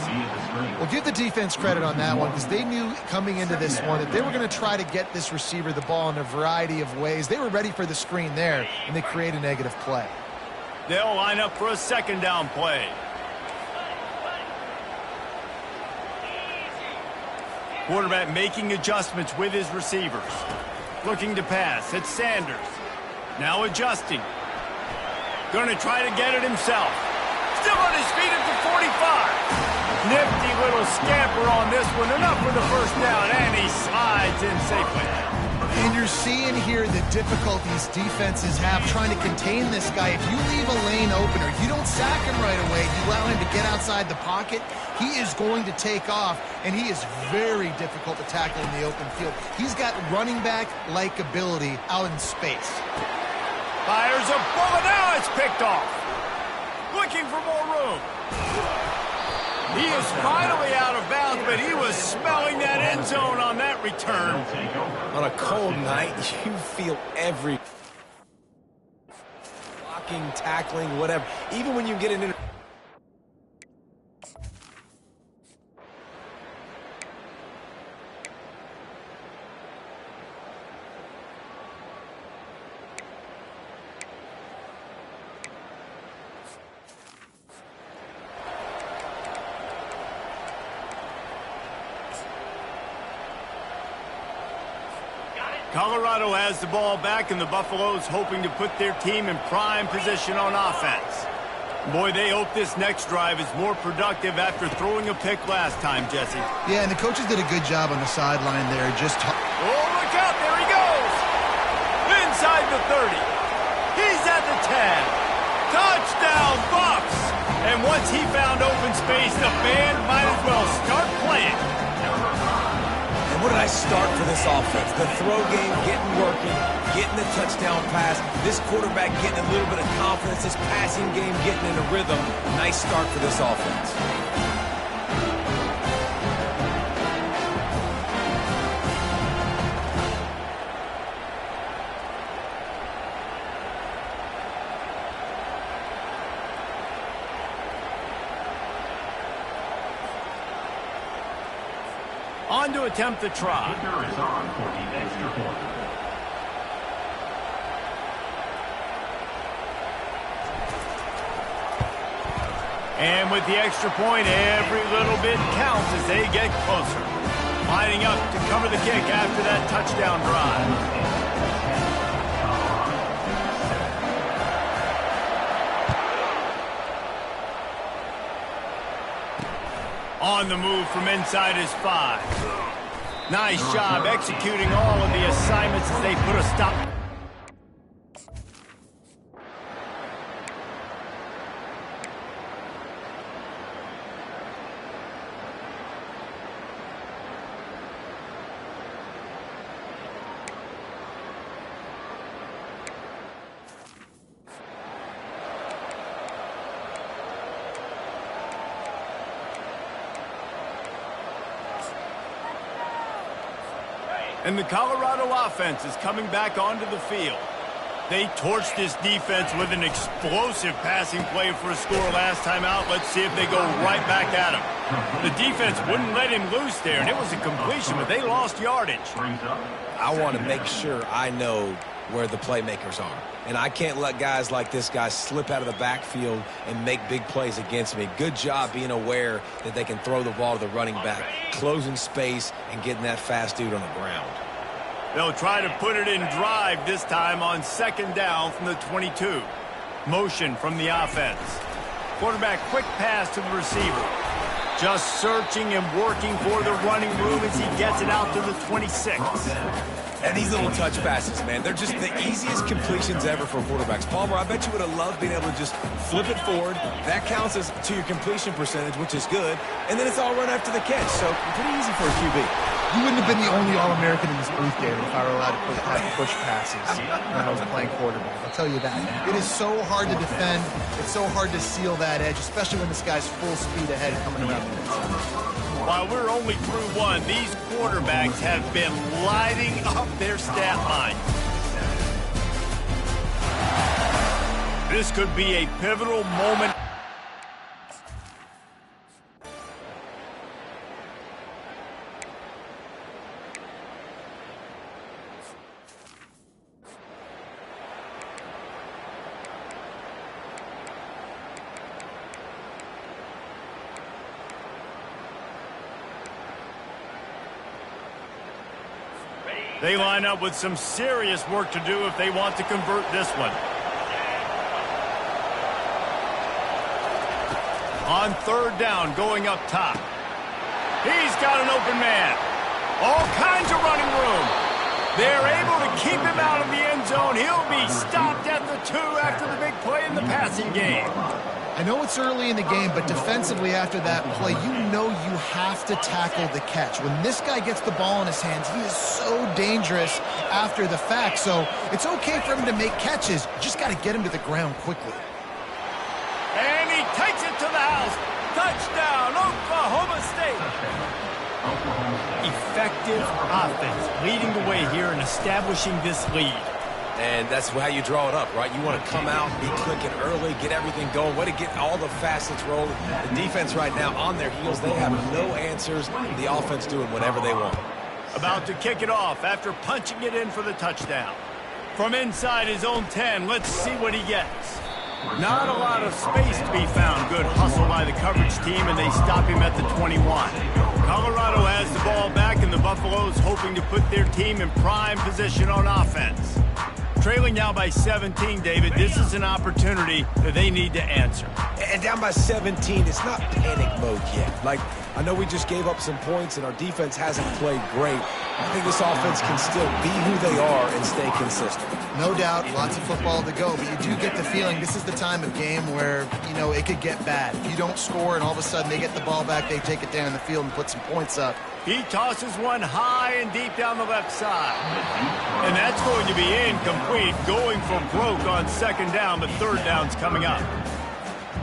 Well, give the defense credit on that one because they knew coming into this one that they were going to try to get this receiver the ball in a variety of ways. They were ready for the screen there, and they create a negative play. They'll line up for a 2nd down play. Quarterback making adjustments with his receivers. Looking to pass. It's Sanders. Now adjusting. Going to try to get it himself. Still on his feet at the 45. Nifty little scamper on this one. Enough for the 1st down, and he slides in safely. And you're seeing here the difficulties defenses have trying to contain this guy. If you leave a lane open or you don't sack him right away, you allow him to get outside the pocket, he is going to take off, and he is very difficult to tackle in the open field. He's got running back-like ability out in space. Fires a bullet. Now it's picked off. Looking for more room. He is finally out of bounds, but he was smelling that end zone on that return. On a cold night, you feel every blocking, tackling, whatever. Even when you get an Colorado has the ball back, and the Buffaloes hoping to put their team in prime position on offense. Boy, they hope this next drive is more productive after throwing a pick last time, Jesse. Yeah, and the coaches did a good job on the sideline there. Oh, look out. There he goes. Inside the 30. He's at the 10. Touchdown, Buffs. And once he found open space, the band might as well start playing. What did I start for this offense? The throw game getting working, getting the touchdown pass, this quarterback getting a little bit of confidence, this passing game getting in a rhythm. Nice start for this offense. On to attempt the try. Kicker is on for the extra point. And with the extra point, every little bit counts as they get closer. Lining up to cover the kick after that touchdown drive. On the move from inside his 5. Nice job executing all of the assignments as they put a stop. And the Colorado offense is coming back onto the field. They torched this defense with an explosive passing play for a score last time out. Let's see if they go right back at him. The defense wouldn't let him loose there, and it was a completion, but they lost yardage. I want to make sure I know where the playmakers are. And I can't let guys like this guy slip out of the backfield and make big plays against me. Good job being aware that they can throw the ball to the running back, closing space, and getting that fast dude on the ground. They'll try to put it in drive this time on second down from the 22. Motion from the offense. Quarterback quick pass to the receiver. Just searching and working for the running room as he gets it out to the 26. And these little touch passes, man, they're just the easiest completions ever for quarterbacks. Palmer, I bet you would have loved being able to just flip it forward. That counts as to your completion percentage, which is good. And then it's all run after the catch, so pretty easy for a QB. You wouldn't have been the only All-American in this booth, David, if I were allowed to push passes when I was playing quarterback. I'll tell you that. It is so hard to defend. It's so hard to seal that edge, especially when this guy's full speed ahead coming around the inside. While we're only through one, these quarterbacks have been lighting up their stat line. This could be a pivotal moment. They line up with some serious work to do if they want to convert this one. On third down, going up top. He's got an open man. All kinds of running room. They're able to keep him out of the end zone. He'll be stopped at the 2 after the big play in the passing game. I know it's early in the game, but defensively after that play, you know you have to tackle the catch. When this guy gets the ball in his hands, he is so dangerous after the fact. So it's okay for him to make catches. You just got to get him to the ground quickly. And he takes it to the house. Touchdown, Oklahoma State. Effective offense leading the way here and establishing this lead. And that's how you draw it up, right? You want to come out, be clicking early, get everything going, way to get all the facets rolling. The defense right now on their heels, they have no answers. The offense doing whatever they want. About to kick it off after punching it in for the touchdown. From inside his own 10, let's see what he gets. Not a lot of space to be found. Good hustle by the coverage team, and they stop him at the 21. Colorado has the ball back, and the Buffaloes hoping to put their team in prime position on offense. Trailing now by 17, David, this is an opportunity that they need to answer. And down by 17, it's not panic mode yet. Like, I know we just gave up some points and our defense hasn't played great. I think this offense can still be who they are and stay consistent. No doubt, lots of football to go, but you do get the feeling this is the time of game where, you know, it could get bad. If you don't score and all of a sudden they get the ball back, they take it down the field and put some points up. He tosses one high and deep down the left side. And that's going to be incomplete, going for broke on second down, but third down's coming up.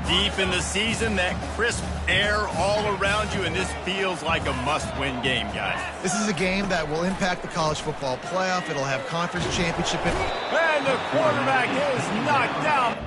Deep in the season, that crisp air all around you, and this feels like a must-win game, guys. This is a game that will impact the college football playoff. It'll have conference championship. And the quarterback is knocked down.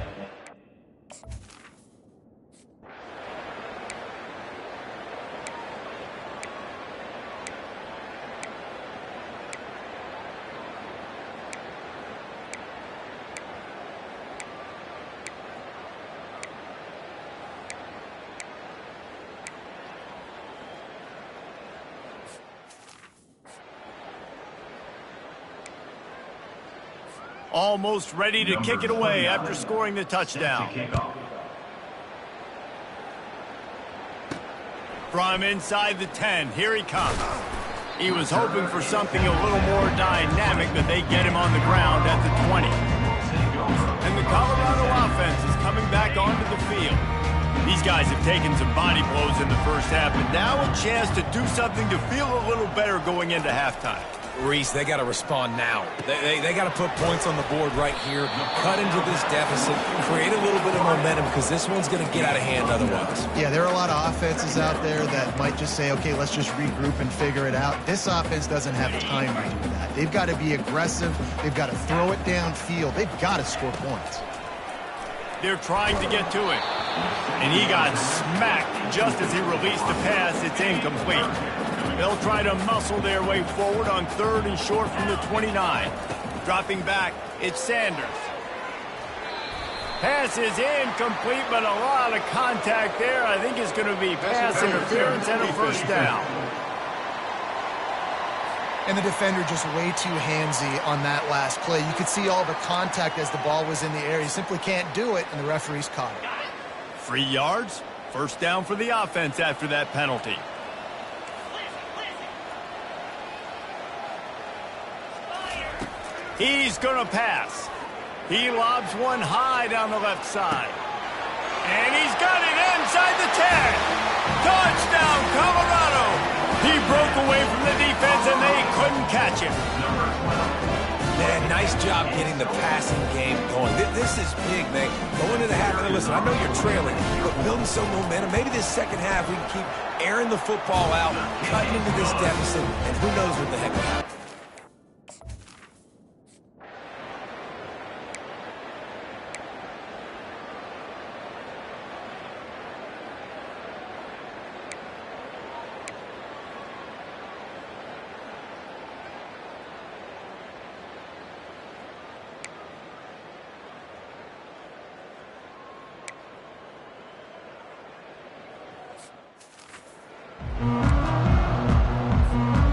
Almost ready to kick it away after scoring the touchdown. From inside the 10, here he comes. He was hoping for something a little more dynamic, but they get him on the ground at the 20. And the Colorado offense is coming back onto the field. These guys have taken some body blows in the first half, but now a chance to do something to feel a little better going into halftime. Reese, they got to respond now. They got to put points on the board right here, cut into this deficit, create a little bit of momentum because this one's going to get out of hand otherwise. Yeah, there are a lot of offenses out there that might just say, okay, let's just regroup and figure it out. This offense doesn't have time to do that. They've got to be aggressive. They've got to throw it downfield. They've got to score points. They're trying to get to it. And he got smacked just as he released the pass. It's incomplete. They'll try to muscle their way forward on 3rd and short from the 29. Dropping back, it's Sanders. Pass is incomplete, but a lot of contact there. I think it's going to be pass interference and a first down. And the defender just way too handsy on that last play. You could see all the contact as the ball was in the air. He simply can't do it, and the referee's caught it. 3 yards, first down for the offense after that penalty. He's going to pass. He lobs one high down the left side. And he's got it inside the 10. Touchdown, Colorado. He broke away from the defense, and they couldn't catch him. Man, nice job getting the passing game going. This is big, man. Going into the half, and listen, I know you're trailing, but building some momentum. Maybe this second half we can keep airing the football out, cutting into this deficit, and who knows what the heck will happen.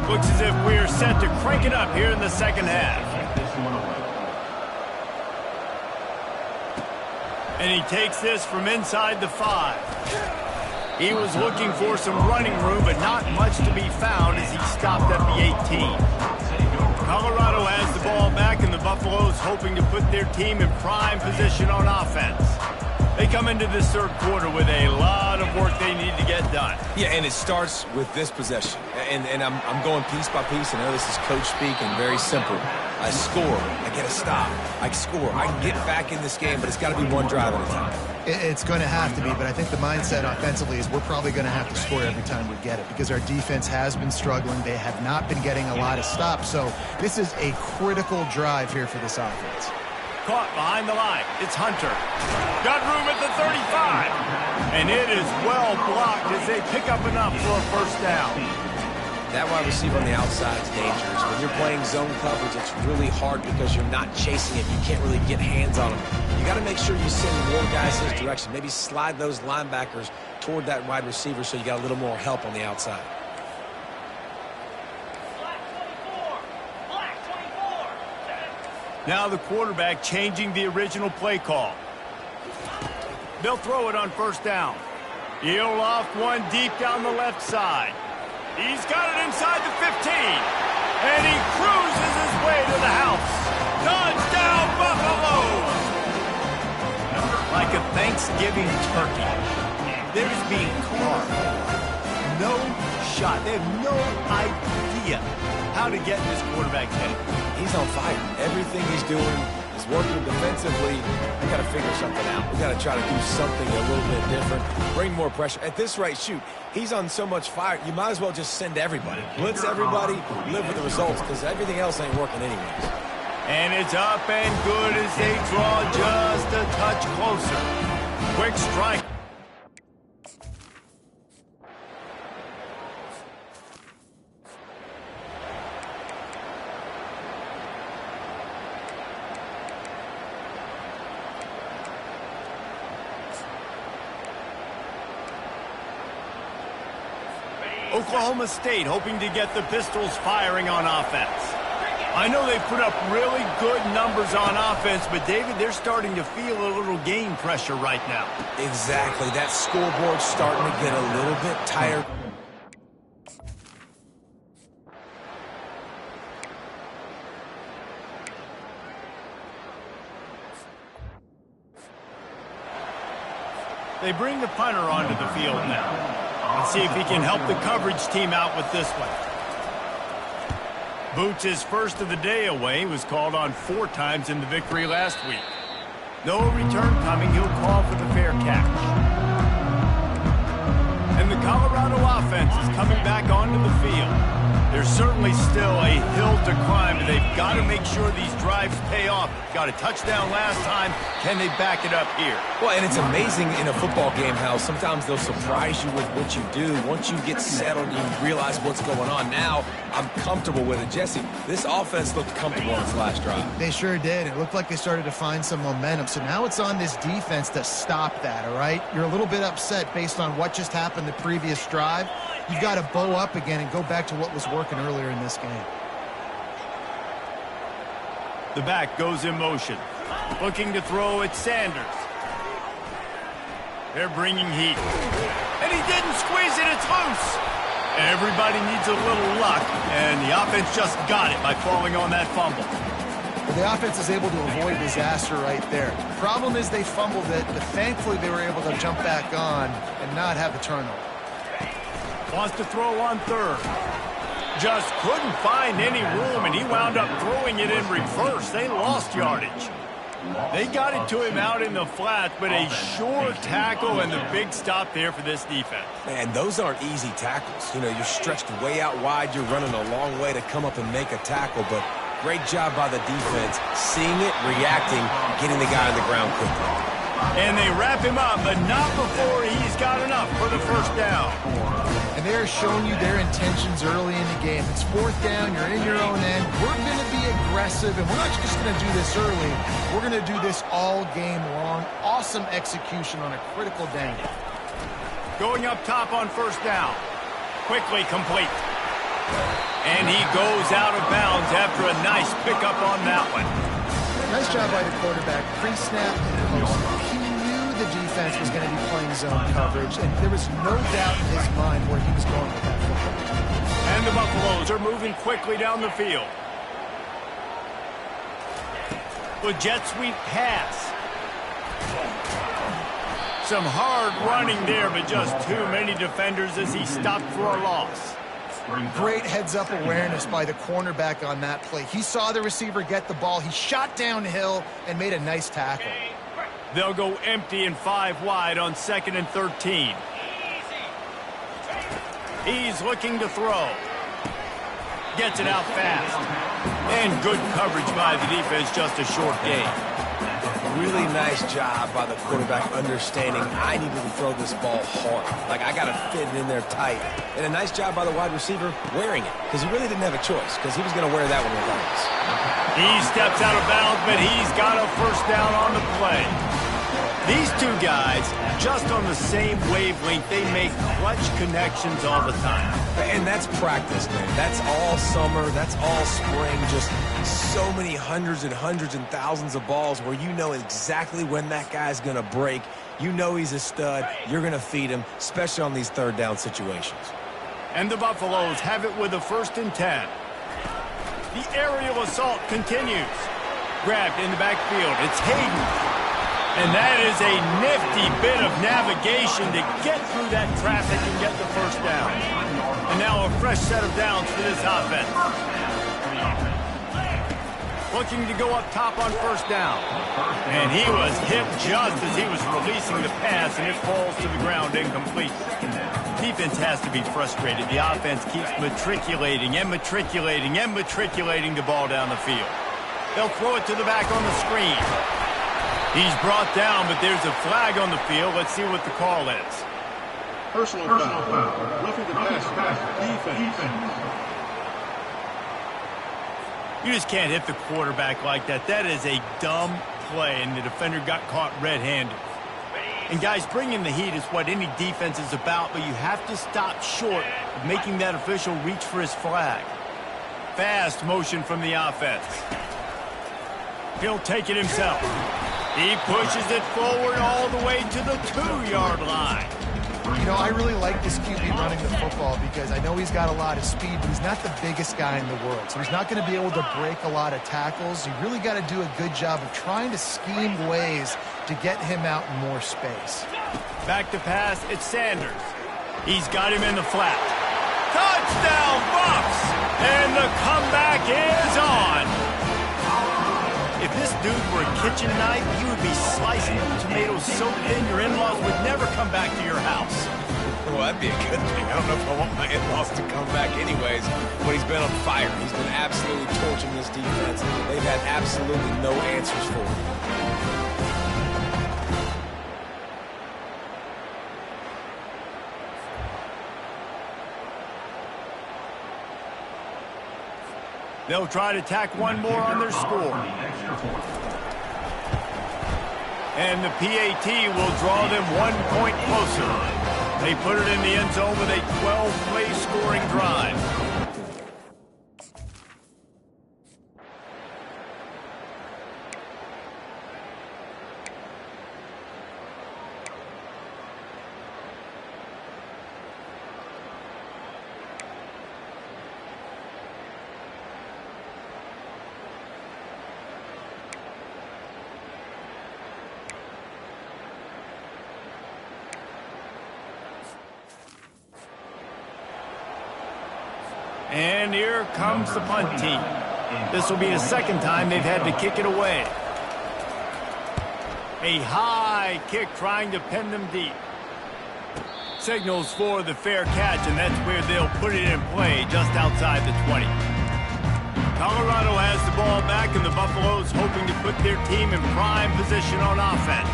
Looks as if we're set to crank it up here in the second half. And he takes this from inside the 5. He was looking for some running room, but not much to be found as he stopped at the 18. Colorado has the ball back, and the Buffaloes hoping to put their team in prime position on offense. They come into this third quarter with a lot of work they need to get done. Yeah, and it starts with this possession. And I'm going piece by piece. I know this is coach speak and very simple. I score. I get a stop. I score. I can get back in this game, but it's got to be one drive at a time. It's going to have to be, but I think the mindset offensively is we're probably going to have to score every time we get it because our defense has been struggling. They have not been getting a lot of stops, so this is a critical drive here for this offense. Caught behind the line. It's Hunter. Got room at the 35. And it is well blocked as they pick up enough for a first down. That wide receiver on the outside is dangerous. When you're playing zone coverage, it's really hard because you're not chasing it. You can't really get hands on him. You got to make sure you send more guys his direction. Maybe slide those linebackers toward that wide receiver so you got a little more help on the outside. Now the quarterback changing the original play call. They'll throw it on first down. He'll loft one deep down the left side. He's got it inside the 15. And he cruises his way to the house. Touchdown, Buffaloes! Like a Thanksgiving turkey. They're just being carved. No shot. They have no idea how to get in this quarterback's head. He's on fire. Everything he's doing is working defensively. We got to figure something out. We got to try to do something a little bit different. Bring more pressure. At this rate, shoot, he's on so much fire, you might as well just send everybody. Blitz everybody, live with the results, because everything else ain't working anyways. And it's up and good as they draw just a touch closer. Quick strike. Oklahoma State hoping to get the Pistols firing on offense. I know they put up really good numbers on offense, but David, they're starting to feel a little game pressure right now. Exactly. That scoreboard's starting to get a little bit tired. They bring the punter onto the field now. Let's see if he can help the coverage team out with this one. Boots' first of the day away was called on 4 times in the victory last week. No return coming, he'll call for the fair catch. And the Colorado offense is coming back onto the field. There's certainly still a hill to climb, but they've got to make sure these drives pay off. Got a touchdown last time. Can they back it up here? Well, and it's amazing in a football game how sometimes they'll surprise you with what you do. Once you get settled, you realize what's going on. Now, I'm comfortable with it. Jesse, this offense looked comfortable on its last drive. They sure did. It looked like they started to find some momentum. So now it's on this defense to stop that, all right? You're a little bit upset based on what just happened the previous drive. You've got to bow up again and go back to what was working earlier in this game. The back goes in motion. Looking to throw at Sanders. They're bringing heat. And he didn't squeeze it. It's loose. Everybody needs a little luck, and the offense just got it by falling on that fumble. But the offense is able to avoid disaster right there. The problem is they fumbled it, but thankfully they were able to jump back on and not have a turnover. Wants to throw on third. Just couldn't find any room, and he wound up throwing it in reverse. They lost yardage. They got it to him out in the flat, but a sure tackle and the big stop there for this defense. Man, those aren't easy tackles. You know, you're stretched way out wide. You're running a long way to come up and make a tackle, but great job by the defense, seeing it, reacting, getting the guy on the ground quickly. And they wrap him up, but not before he's got enough for the first down. And they're showing you their intentions early in the game. It's 4th down, you're in your own end. We're going to be aggressive, and we're not just going to do this early. We're going to do this all game long. Awesome execution on a critical down. Going up top on first down. Quickly complete. And he goes out of bounds after a nice pickup on that one. Nice job by the quarterback, pre-snap and post-snap. He knew the defense was going to be playing zone coverage, and there was no doubt in his mind where he was going with that football. And the Buffaloes are moving quickly down the field. With jet sweep pass. Some hard running there, but just too many defenders as he stopped for a loss. Great heads-up awareness by the cornerback on that play. He saw the receiver get the ball. He shot downhill and made a nice tackle. They'll go empty and 5 wide on 2nd and 13. He's looking to throw. Gets it out fast. And good coverage by the defense, just a short gain. Really nice job by the quarterback understanding I needed to throw this ball hard. Like, I got to fit it in there tight. And a nice job by the wide receiver wearing it, because he really didn't have a choice, because he was going to wear that one regardless. He steps out of bounds, but he's got a first down on the play. These two guys, just on the same wavelength, they make clutch connections all the time. And that's practice, man. That's all summer. That's all spring. Just so many hundreds and thousands of balls where you know exactly when that guy's going to break. You know he's a stud. You're going to feed him, especially on these 3rd down situations. And the Buffaloes have it with a 1st and 10. The aerial assault continues. Grabbed in the backfield. It's Hayden. And that is a nifty bit of navigation to get through that traffic and get the first down. And now a fresh set of downs for this offense. Looking to go up top on first down. And he was hit just as he was releasing the pass, and it falls to the ground incomplete. Defense has to be frustrated. The offense keeps matriculating and matriculating and matriculating the ball down the field. They'll throw it to the back on the screen. He's brought down, but there's a flag on the field. Let's see what the call is. Personal foul. Roughing the pass. Defense. You just can't hit the quarterback like that. That is a dumb play, and the defender got caught red-handed. And, guys, bringing the heat is what any defense is about, but you have to stop short of making that official reach for his flag. Fast motion from the offense. He'll take it himself. He pushes it forward all the way to the 2-yard line. You know, I really like this QB running the football because I know he's got a lot of speed, but he's not the biggest guy in the world. So he's not going to be able to break a lot of tackles. You really got to do a good job of trying to scheme ways to get him out in more space. Back to pass, it's Sanders. He's got him in the flat. Touchdown, Buffs! And the comeback is on. If this dude were a kitchen knife, he would be slicing tomatoes so thin your in-laws would never come back to your house. Well, that'd be a good thing. I don't know if I want my in-laws to come back anyways, but he's been on fire. He's been absolutely torching this defense. They've had absolutely no answers for him. They'll try to tack one more on their score. And the PAT will draw them 1 point closer. They put it in the end zone with a 12-play scoring drive. And here comes the punt team. This will be the second time they've had to kick it away. A high kick trying to pin them deep. Signals for the fair catch, and that's where they'll put it in play just outside the 20. Colorado has the ball back, and the Buffaloes hoping to put their team in prime position on offense.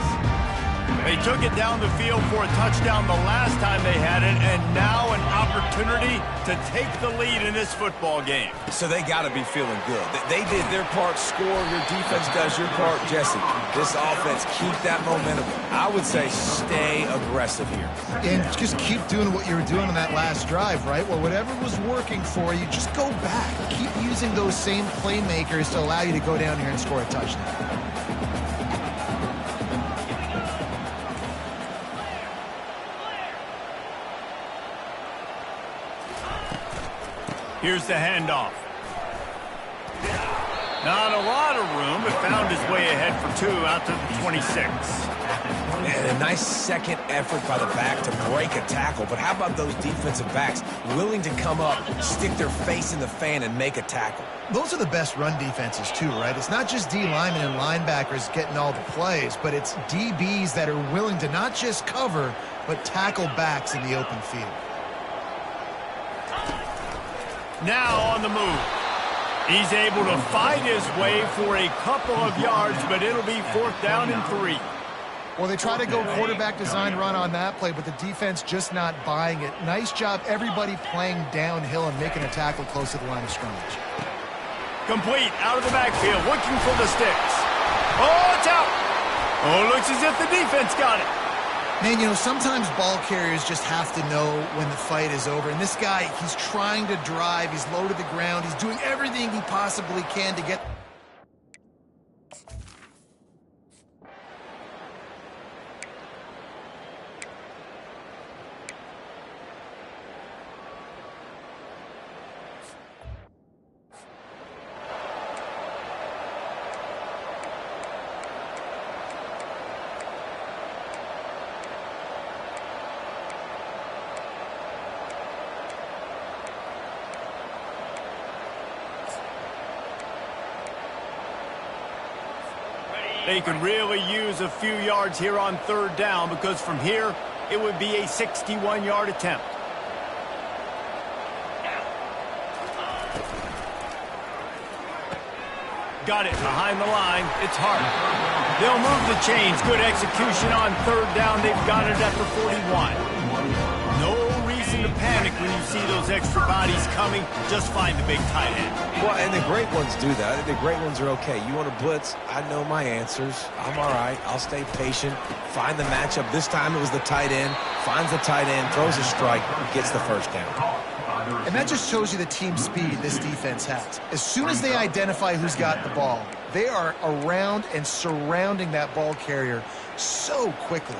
They took it down the field for a touchdown the last time they had it, and now an opportunity to take the lead in this football game. So they got to be feeling good. They did their part, score. Your defense does your part, Jesse. This offense, keep that momentum. I would say stay aggressive here. And just keep doing what you were doing on that last drive, right? Well, whatever was working for you, just go back. Keep using those same playmakers to allow you to go down here and score a touchdown. Here's the handoff. Not a lot of room, but found his way ahead for 2 out to the 26. And a nice second effort by the back to break a tackle. But how about those defensive backs willing to come up, stick their face in the fan, and make a tackle? Those are the best run defenses, too, right? It's not just D linemen and linebackers getting all the plays, but it's DBs that are willing to not just cover, but tackle backs in the open field. Now on the move. He's able to fight his way for a couple of yards, but it'll be 4th down and 3. Well, they try to go quarterback design run on that play, but the defense just not buying it. Nice job, everybody playing downhill and making a tackle close to the line of scrimmage. Complete, out of the backfield, looking for the sticks. Oh, it's out. Oh, looks as if the defense got it. Man, you know, sometimes ball carriers just have to know when the fight is over. And this guy, he's trying to drive. He's low to the ground. He's doing everything he possibly can to get... They could really use a few yards here on 3rd down because from here, it would be a 61-yard attempt. Got it behind the line. It's Hart. They'll move the chains. Good execution on 3rd down. They've got it at the 41. No reason to panic when you see those extra bodies coming. Just find the big tight end. Well, and the great ones do that. The great ones are okay. You want to blitz? I know my answers. I'm all right. I'll stay patient. Find the matchup. This time it was the tight end. Finds the tight end, throws a strike, gets the 1st down. And that just shows you the team speed this defense has. As soon as they identify who's got the ball, they are around and surrounding that ball carrier so quickly.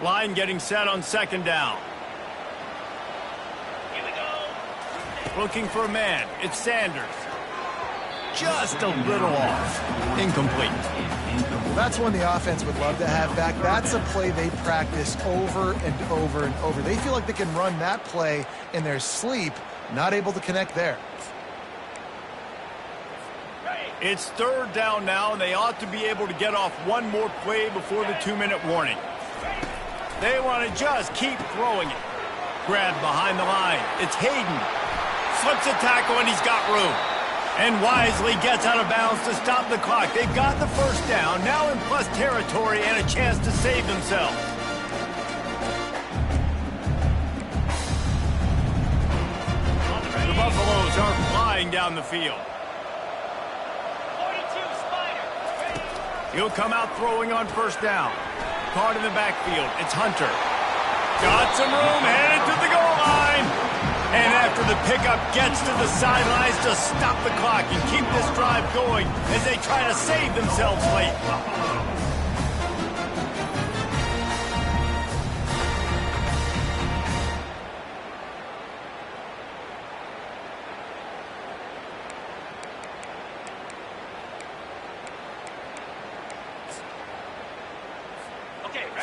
Line getting set on 2nd down. Here we go. Looking for a man. It's Sanders. Just a little off. Incomplete. That's one the offense would love to have back. That's a play they practice over and over and over. They feel like they can run that play in their sleep, not able to connect there. It's third down now, and they ought to be able to get off one more play before the 2-minute warning. They want to just keep throwing it. Grabbed behind the line. It's Hayden. Slips a tackle, and he's got room. And wisely gets out of bounds to stop the clock. They've got the first down, now in plus territory, and a chance to save themselves. The Buffaloes are flying down the field. He'll come out throwing on first down. Caught in the backfield. It's Hunter. Got some room, headed to the goal line. And after the pickup gets to the sidelines to stop the clock and keep this drive going as they try to save themselves late.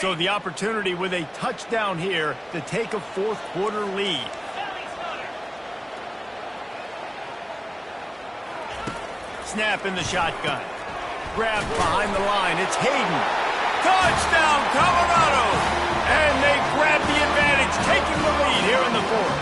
So the opportunity with a touchdown here to take a fourth-quarter lead. Snap in the shotgun. Grab behind the line. It's Hayden. Touchdown, Colorado! And they grab the advantage, taking the lead here in the fourth.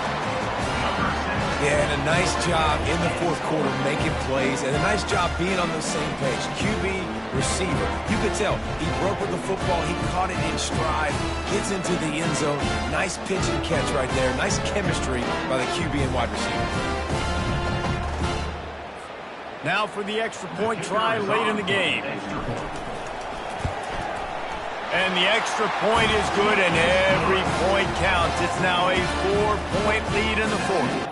Yeah, and a nice job in the fourth quarter making plays, and a nice job being on the same page. QB, receiver. You could tell he broke with the football. He caught it in stride, gets into the end zone. Nice pitch and catch right there. Nice chemistry by the QB and wide receiver. Now for the extra point try late in the game. And the extra point is good, and every point counts. It's now a 4-point lead in the fourth.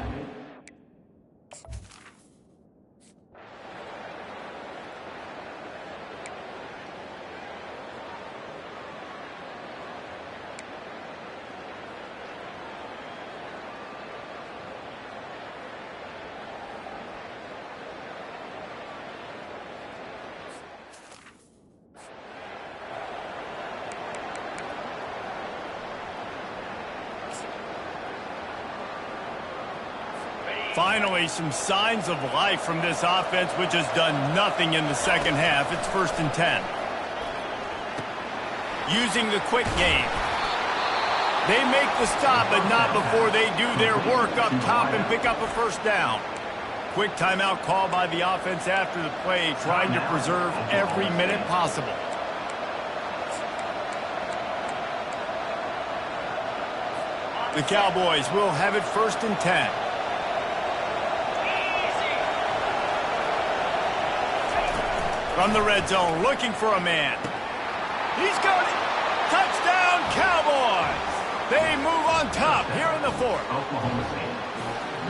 Finally, some signs of life from this offense, which has done nothing in the second half. It's 1st and 10. Using the quick game. They make the stop, but not before they do their work up top and pick up a first down. Quick timeout call by the offense after the play, trying to preserve every minute possible. The Cowboys will have it 1st and 10. From the red zone, looking for a man. He's got it. Touchdown, Cowboys. They move on top here in the fourth.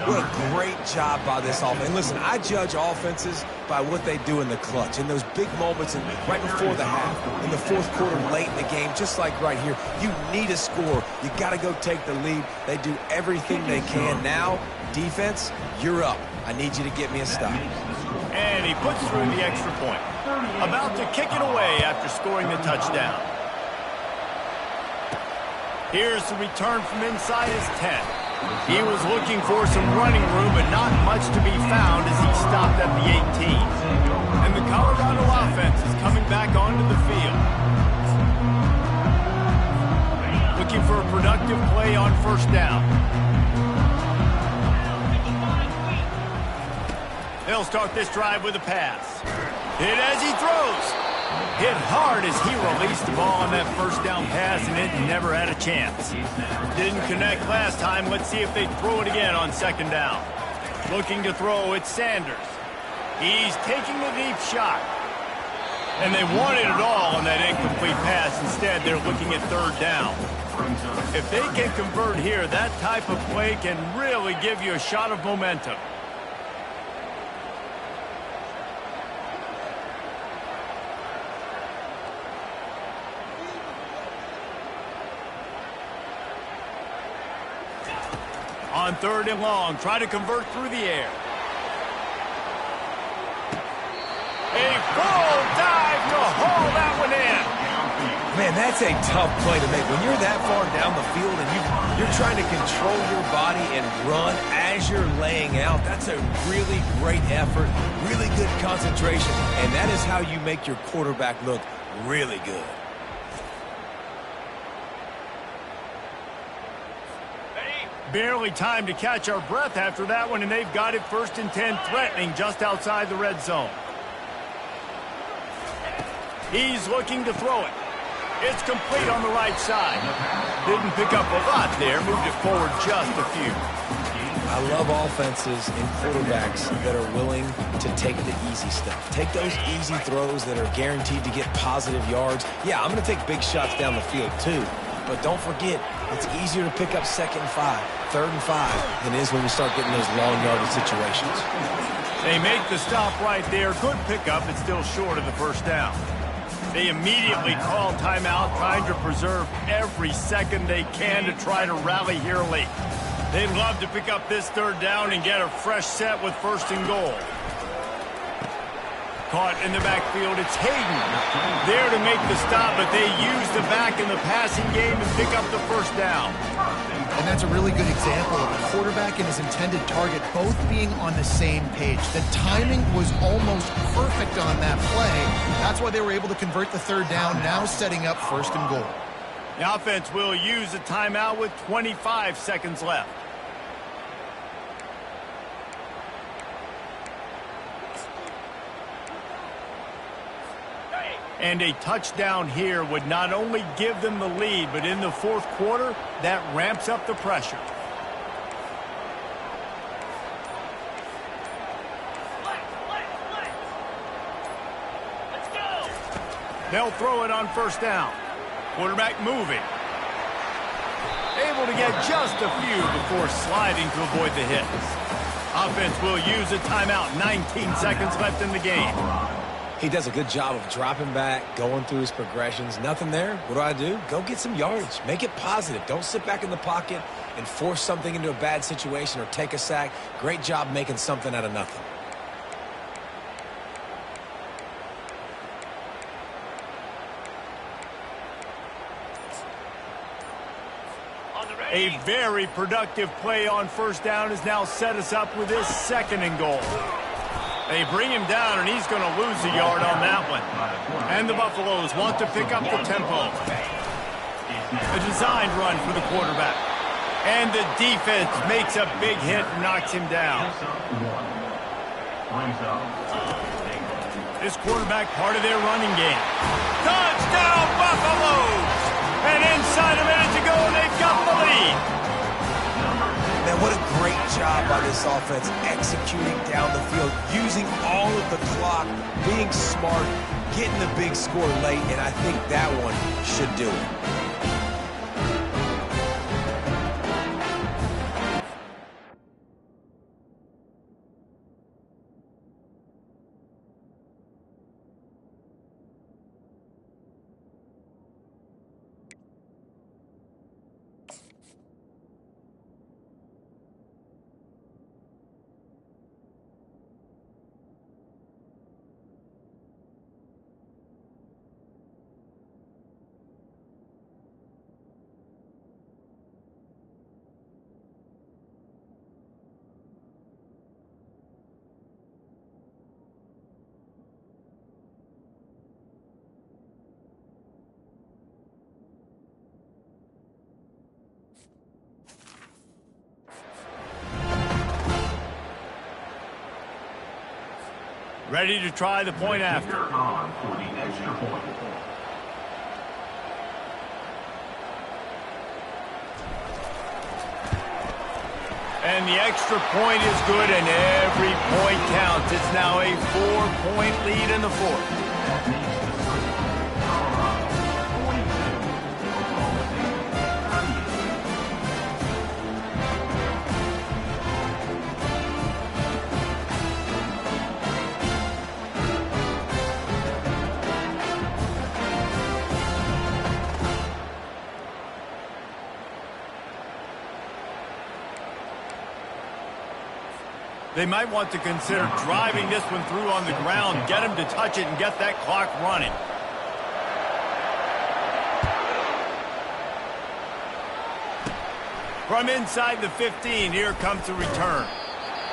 What a great job by this offense. And listen, I judge offenses by what they do in the clutch, in those big moments and right before the half, in the fourth quarter, late in the game, just like right here. You need a score. You got to go take the lead. They do everything they can. Now, defense, you're up. I need you to get me a stop. And he puts through the extra point. About to kick it away after scoring the touchdown. Here's the return from inside his 10. He was looking for some running room, but not much to be found as he stopped at the 18. And the Colorado offense is coming back onto the field. Looking for a productive play on first down. They'll start this drive with a pass. Hit as he throws. Hit hard as he released the ball on that first down pass, and it never had a chance. Didn't connect last time. Let's see if they throw it again on second down. Looking to throw, it's Sanders. He's taking the deep shot. And they wanted it all on that incomplete pass. Instead, they're looking at third down. If they can convert here, that type of play can really give you a shot of momentum. On third and long, try to convert through the air. A full dive to haul Man, that's a tough play to make. When you're that far down the field and you're trying to control your body and run as you're laying out, that's a really great effort, really good concentration, and that is how you make your quarterback look really good. Barely time to catch our breath after that one, and they've got it 1st and 10, threatening just outside the red zone. He's looking to throw it. It's complete on the right side. Didn't pick up a lot there, moved it forward just a few. I love offenses and quarterbacks that are willing to take the easy stuff. Take those easy throws that are guaranteed to get positive yards. Yeah, I'm going to take big shots down the field too. But don't forget, it's easier to pick up 2nd and 5, 3rd and 5 than it is when we start getting those long yardage situations. They make the stop right there. Good pickup. It's still short of the 1st down. They immediately call timeout, trying to preserve every second they can to try to rally here late. They'd love to pick up this 3rd down and get a fresh set with 1st and goal. Caught in the backfield, it's Hayden. There to make the stop, but they use the back in the passing game and pick up the 1st down. And that's a really good example of a quarterback and his intended target both being on the same page. The timing was almost perfect on that play. That's why they were able to convert the 3rd down, now setting up 1st and goal. The offense will use a timeout with 25 seconds left. And a touchdown here would not only give them the lead, but in the 4th quarter, that ramps up the pressure. Let's go. They'll throw it on 1st down. Quarterback moving. Able to get just a few before sliding to avoid the hits. Offense will use a timeout. 19 seconds left in the game. He does a good job of dropping back, going through his progressions. Nothing there. What do? Go get some yardage. Make it positive. Don't sit back in the pocket and force something into a bad situation or take a sack. Great job making something out of nothing. A very productive play on 1st down has now set us up with his 2nd and goal. They bring him down, and he's going to lose a yard on that one. And the Buffaloes want to pick up the tempo. A designed run for the quarterback. And the defense makes a big hit and knocks him down. This quarterback part of their running game. Touchdown, Buffaloes! And inside a minute to go, and they've got the lead. Man, what a great job by this offense executing down the field, using all of the clock, being smart, getting the big score late, and I think that one should do it. Ready to try the point after. On for the extra point. And the extra point is good, and every point counts. It's now a 4-point lead in the 4th. That means the score, Colorado 42, Oklahoma State 38. They might want to consider driving this one through on the ground, get him to touch it, and get that clock running. From inside the 15, here comes the return.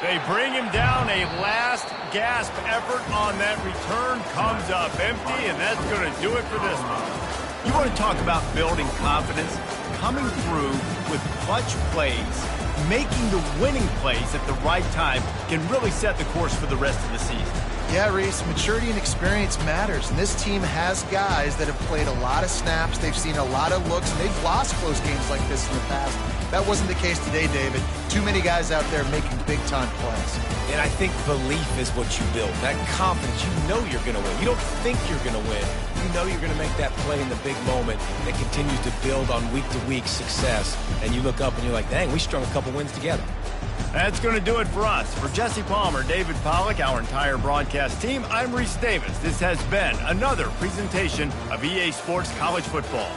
They bring him down. A last gasp effort on that return comes up empty, and that's going to do it for this one. You want to talk about building confidence? Coming through with clutch plays, making the winning plays at the right time can really set the course for the rest of the season. Yeah, Reese, maturity and experience matters, and this team has guys that have played a lot of snaps. They've seen a lot of looks, and they've lost close games like this in the past. That wasn't the case today, David. Too many guys out there making big-time plays. And I think belief is what you build. That confidence, you know you're going to win. You don't think you're going to win. You know you're going to make that play in the big moment that continues to build on week-to-week success. And you look up and you're like, dang, we strung a couple wins together. That's going to do it for us. For Jesse Palmer, David Pollack, our entire broadcast team, I'm Reese Davis. This has been another presentation of EA Sports College Football.